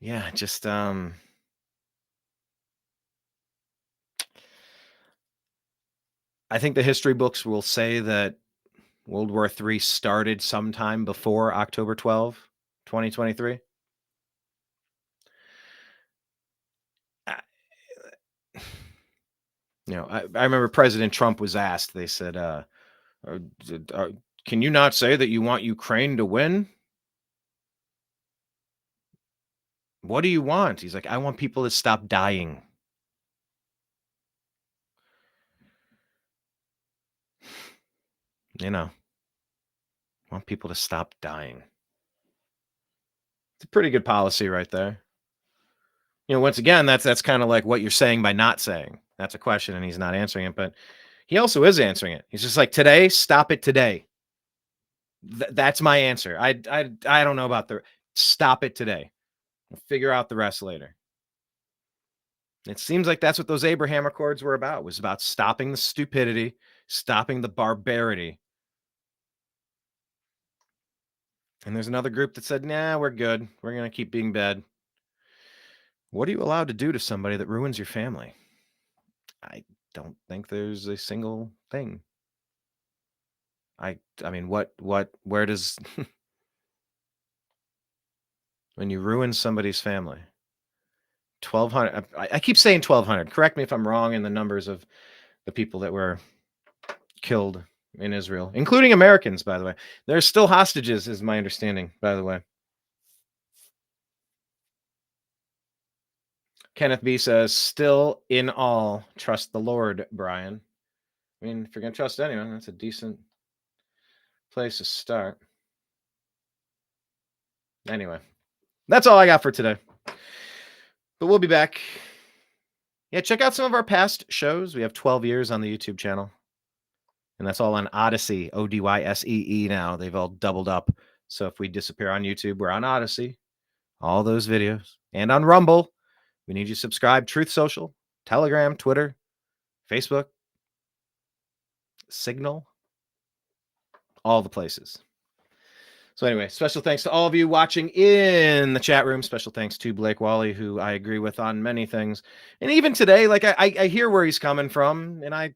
Yeah, just I think the history books will say that World War III started sometime before October 12, 2023. I remember President Trump was asked, they said, can you not say that you want Ukraine to win? What do you want? He's like, I want people to stop dying. I want people to stop dying. It's a pretty good policy right there. Once again, that's kind of like what you're saying by not saying. That's a question, and he's not answering it, but he also is answering it. He's just like, today, stop it today. That's my answer. I don't know about stop it today. We'll figure out the rest later. It seems like that's what those Abraham Accords were about. It was about stopping the stupidity, stopping the barbarity. And there's another group that said, nah, we're good. We're going to keep being bad. What are you allowed to do to somebody that ruins your family? I don't think there's a single thing. I mean, where does, when you ruin somebody's family, 1,200, I keep saying 1,200. Correct me if I'm wrong in the numbers of the people that were killed in Israel, including Americans, by the way. There's still hostages, is my understanding, by the way. Kenneth B says, still in all, trust the Lord, Brian. I mean, if you're going to trust anyone, that's a decent place to start. Anyway, that's all I got for today. But we'll be back. Yeah, check out some of our past shows. We have 12 years on the YouTube channel. And that's all on Odyssey, Odyssee now. They've all doubled up. So if we disappear on YouTube, we're on Odyssey. All those videos. And on Rumble. We need you to subscribe. Truth Social, Telegram, Twitter, Facebook, Signal, all the places. So anyway, special thanks to all of you watching in the chat room. Special thanks to Blake Walley, who I agree with on many things. And even today, like I hear where he's coming from, and I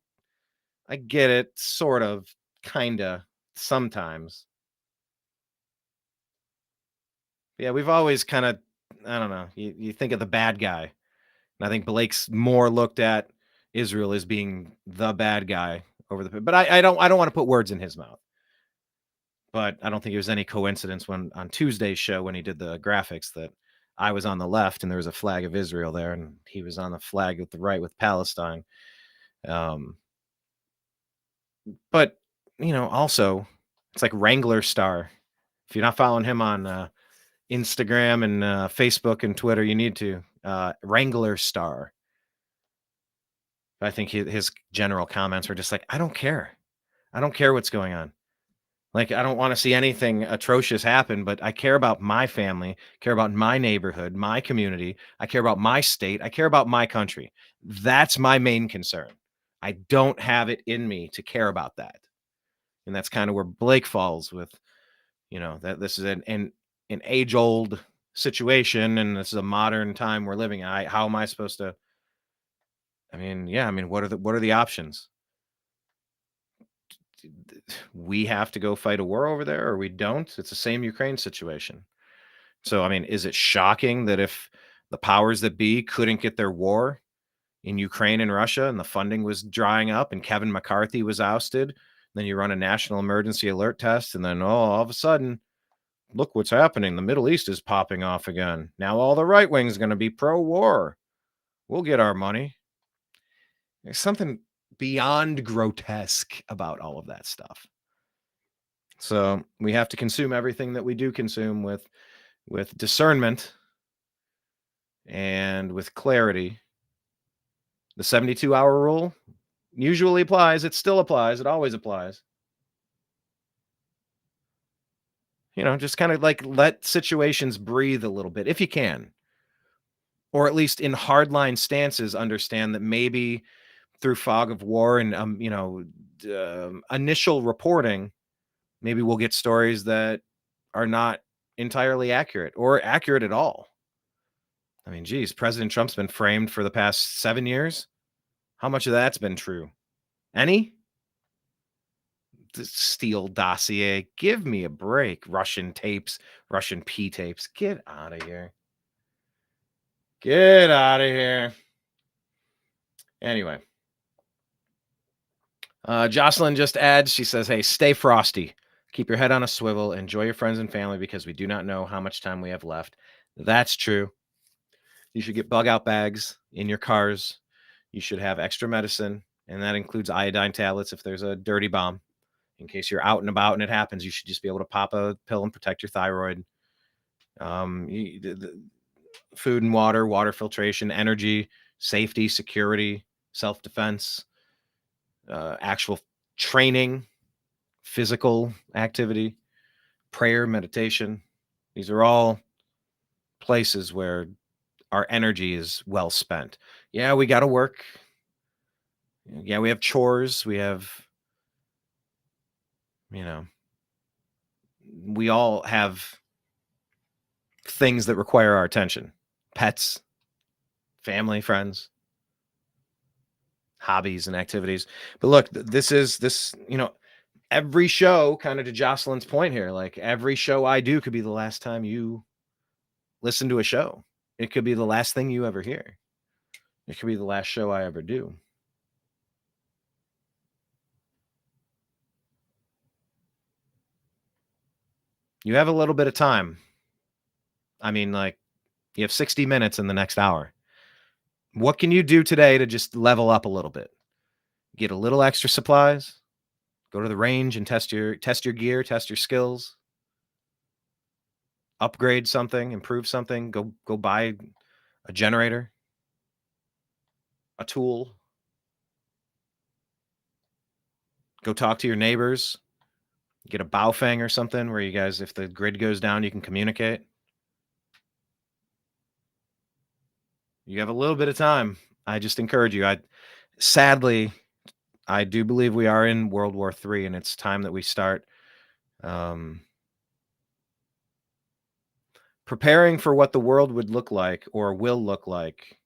get it, sort of, kind of, sometimes. Yeah, we've always kind of, I don't know, you think of the bad guy. And I think Blake's more looked at Israel as being the bad guy over the, but I don't want to put words in his mouth. But I don't think it was any coincidence when on Tuesday's show, when he did the graphics, that I was on the left and there was a flag of Israel there, and he was on the flag with the right with Palestine. But, also, it's like Wrangler Star. If you're not following him on Instagram and Facebook and Twitter, you need to. Wrangler Star. I think his general comments were just like, I don't care. I don't care what's going on. Like, I don't want to see anything atrocious happen, but I care about my family, care about my neighborhood, my community. I care about my state. I care about my country. That's my main concern. I don't have it in me to care about that. And that's kind of where Blake falls with, that this is an age-old situation, and this is a modern time we're living in. How am I supposed to? What are the options? We have to go fight a war over there, or we don't. It's the same Ukraine situation. So, is it shocking that if the powers that be couldn't get their war in Ukraine and Russia, and the funding was drying up, and Kevin McCarthy was ousted, then you run a national emergency alert test, and then all of a sudden, look what's happening. The Middle East is popping off again. Now all the right wing is going to be pro-war. We'll get our money. There's something beyond grotesque about all of that stuff. So we have to consume everything that we do consume with discernment and with clarity. The 72-hour rule usually applies. It still applies. It always applies. Just kind of like let situations breathe a little bit if you can. Or at least in hardline stances, understand that maybe through fog of war and, initial reporting, maybe we'll get stories that are not entirely accurate or accurate at all. I mean, geez, President Trump's been framed for the past 7 years. How much of that's been true? Any? The Steele dossier. Give me a break. Russian tapes, Russian P tapes. Get out of here. Get out of here. Anyway. Jocelyn just adds, she says, hey, stay frosty. Keep your head on a swivel. Enjoy your friends and family because we do not know how much time we have left. That's true. You should get bug out bags in your cars. You should have extra medicine, and that includes iodine tablets if there's a dirty bomb. In case you're out and about and it happens, you should just be able to pop a pill and protect your thyroid. Food and water filtration, energy, safety, security, self-defense, actual training, physical activity, prayer, meditation. These are all places where our energy is well spent. Yeah, we got to work. Yeah, we have chores. We have, we all have things that require our attention. Pets, family, friends, hobbies and activities. But look, this, every show, kind of to Jocelyn's point here, like every show I do could be the last time you listen to a show. It could be the last thing you ever hear. It could be the last show I ever do. You have a little bit of time. I mean, like, you have 60 minutes in the next hour. What can you do today to just level up a little bit? Get a little extra supplies. Go to the range and test your gear, test your skills. Upgrade something, improve something. Go buy a generator, a tool. Go talk to your neighbors. Get a Baofeng or something where you guys, if the grid goes down, you can communicate. You have a little bit of time. I just encourage you. Sadly, I do believe we are in World War III, and it's time that we start preparing for what the world would look like or will look like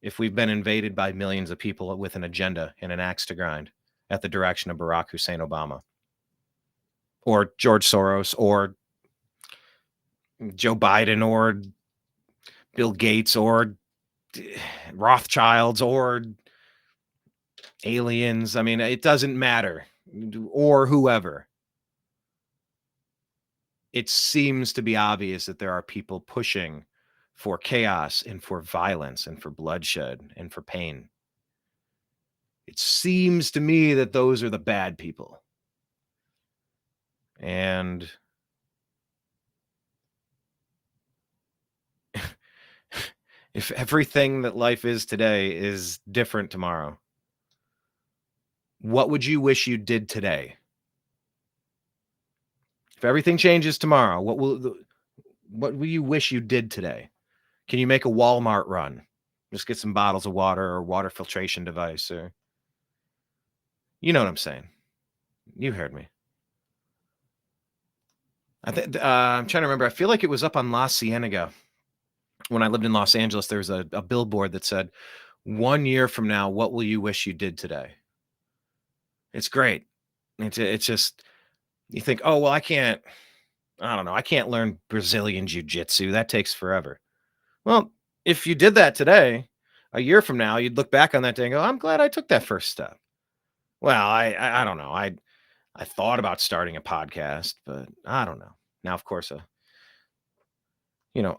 if we've been invaded by millions of people with an agenda and an axe to grind at the direction of Barack Hussein Obama or George Soros or Joe Biden or Bill Gates or Rothschilds or aliens. I mean, it doesn't matter. Or whoever. It seems to be obvious that there are people pushing for chaos and for violence and for bloodshed and for pain. It seems to me that those are the bad people. And if everything that life is today is different tomorrow, what would you wish you did today? If everything changes tomorrow, what will you wish you did today? Can you make a Walmart run? Just get some bottles of water or water filtration device, or you know what I'm saying? You heard me. I'm trying to remember. I feel like it was up on La Cienega when I lived in Los Angeles. There was a billboard that said, 1 year from now, what will you wish you did today? It's great. It's just, you think, oh, well, I can't learn Brazilian jiu-jitsu. That takes forever. Well, if you did that today, a year from now, you'd look back on that day and go, I'm glad I took that first step. Well, I don't know. I thought about starting a podcast, but I don't know. Now, of course,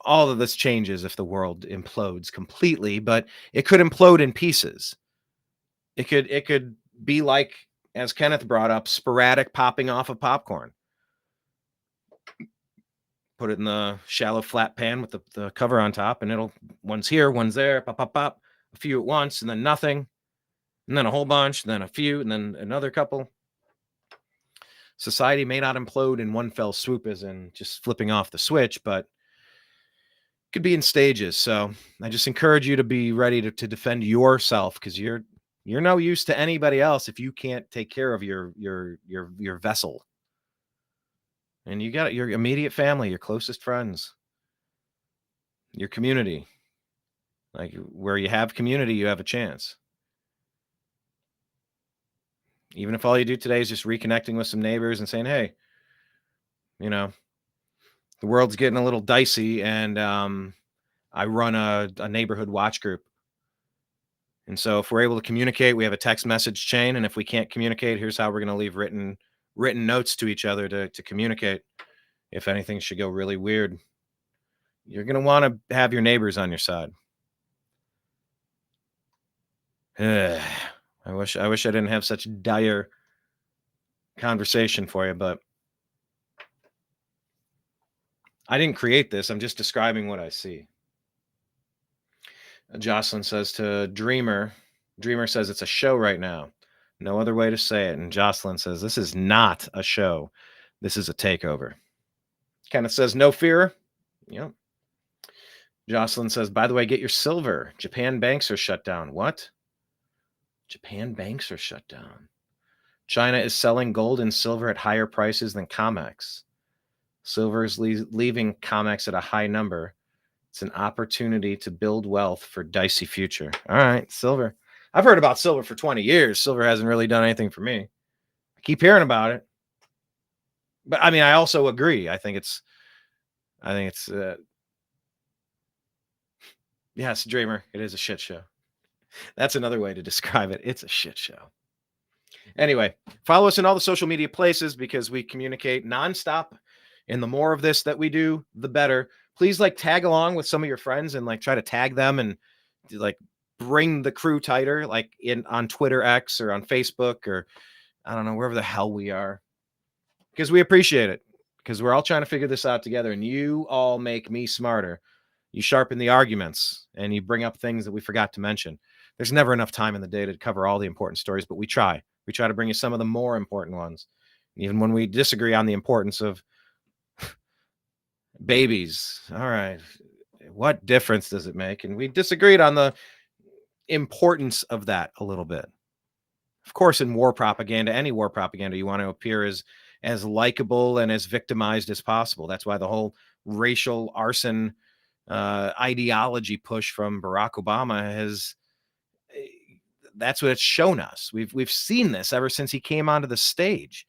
all of this changes if the world implodes completely, but it could implode in pieces. It could be like, as Kenneth brought up, sporadic popping off of popcorn. Put it in the shallow flat pan with the cover on top, and one's here, one's there, pop, pop, pop, a few at once, and then nothing, and then a whole bunch, and then a few, and then another couple. Society may not implode in one fell swoop as in just flipping off the switch, but it could be in stages. So I just encourage you to be ready to defend yourself, because you're no use to anybody else if you can't take care of your vessel. And you got your immediate family, your closest friends, your community. Like, where you have community, you have a chance. Even if all you do today is just reconnecting with some neighbors and saying, hey, the world's getting a little dicey, and I run a neighborhood watch group. And so if we're able to communicate, we have a text message chain. And if we can't communicate, here's how we're going to leave written notes to each other to communicate. If anything should go really weird, you're going to want to have your neighbors on your side. I wish I didn't have such dire conversation for you, but I didn't create this. I'm just describing what I see. Jocelyn says to Dreamer says it's a show right now. No other way to say it. And Jocelyn says, this is not a show. This is a takeover. Kenneth says, no fear. Yep. Jocelyn says, by the way, get your silver. Japan banks are shut down. What? Japan banks are shut down. China is selling gold and silver at higher prices than COMEX. Silver is leaving COMEX at a high number. It's an opportunity to build wealth for dicey future. All right, silver. I've heard about silver for 20 years. Silver hasn't really done anything for me. I keep hearing about it. But I mean, I also agree. I think it's yes, Dreamer, it is a shit show. That's another way to describe it. It's a shit show. Anyway, follow us in all the social media places, because we communicate nonstop. And the more of this that we do, the better. Please tag along with some of your friends and try to tag them and bring the crew tighter, on Twitter X or on Facebook, or I don't know, wherever the hell we are, because we appreciate it, because we're all trying to figure this out together, and you all make me smarter. You sharpen the arguments and you bring up things that we forgot to mention. There's never enough time in the day to cover all the important stories, but we try to bring you some of the more important ones. Even when we disagree on the importance of babies. All right. What difference does it make? And we disagreed on the importance of that a little bit. Of course, in war propaganda, any war propaganda, you want to appear as likable and as victimized as possible. That's why the whole racial arson ideology push from Barack Obama that's what it's shown us. We've seen this ever since he came onto the stage.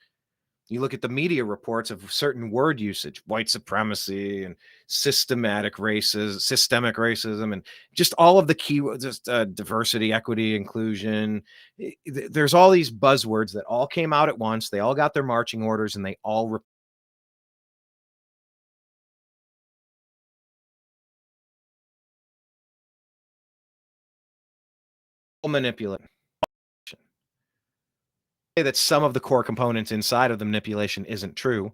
You look at the media reports of certain word usage, white supremacy and systemic racism, and just all of the keywords, just diversity, equity, inclusion. There's all these buzzwords that all came out at once. They all got their marching orders, and they all manipulate. That some of the core components inside of the manipulation isn't true.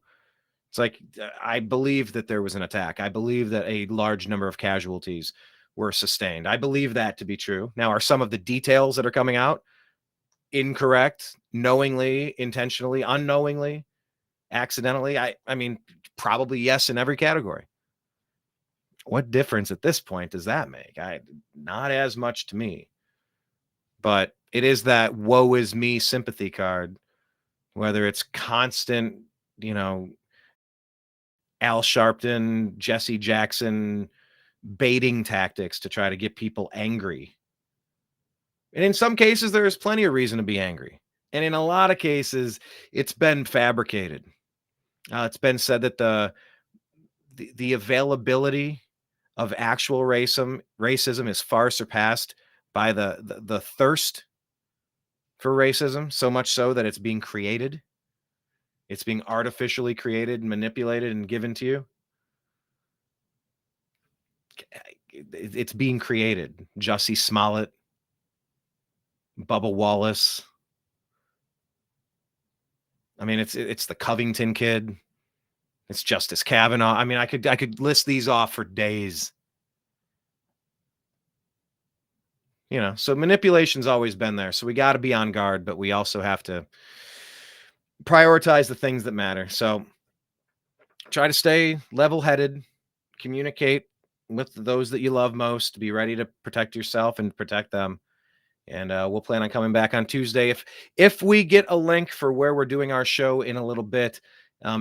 It's I believe that there was an attack. I believe that a large number of casualties were sustained. I believe that to be true. Now, are some of the details that are coming out incorrect, knowingly, intentionally, unknowingly, accidentally? I mean, probably yes in every category. What difference at this point does that make? Not as much to me. But it is that woe is me sympathy card, whether it's constant, Al Sharpton, Jesse Jackson baiting tactics to try to get people angry. And in some cases, there is plenty of reason to be angry. And in a lot of cases, it's been fabricated. It's been said that the availability of actual racism is far surpassed by the thirst for racism, so much so that it's being created. It's being artificially created, manipulated, and given to you. It's being created. Jussie Smollett, Bubba Wallace. I mean, it's the Covington kid. It's Justice Kavanaugh. I mean, I could list these off for days. You know, so manipulation's always been there. So we got to be on guard, but we also have to prioritize the things that matter. So try to stay level-headed, communicate with those that you love most, be ready to protect yourself and protect them. And we'll plan on coming back on Tuesday. If we get a link for where we're doing our show in a little bit,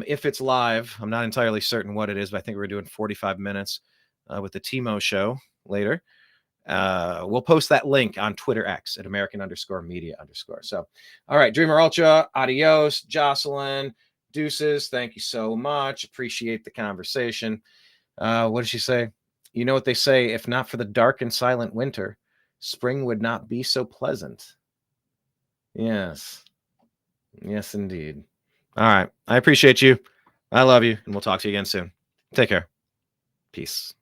if it's live, I'm not entirely certain what it is, but I think we're doing 45 minutes with the Timo show later. We'll post that link on Twitter X at American_media_. So, all right, Dreamer Ultra, adios, Jocelyn, deuces. Thank you so much. Appreciate the conversation. What did she say? You know what they say, if not for the dark and silent winter, spring would not be so pleasant. Yes. Yes, indeed. All right. I appreciate you. I love you. And we'll talk to you again soon. Take care. Peace.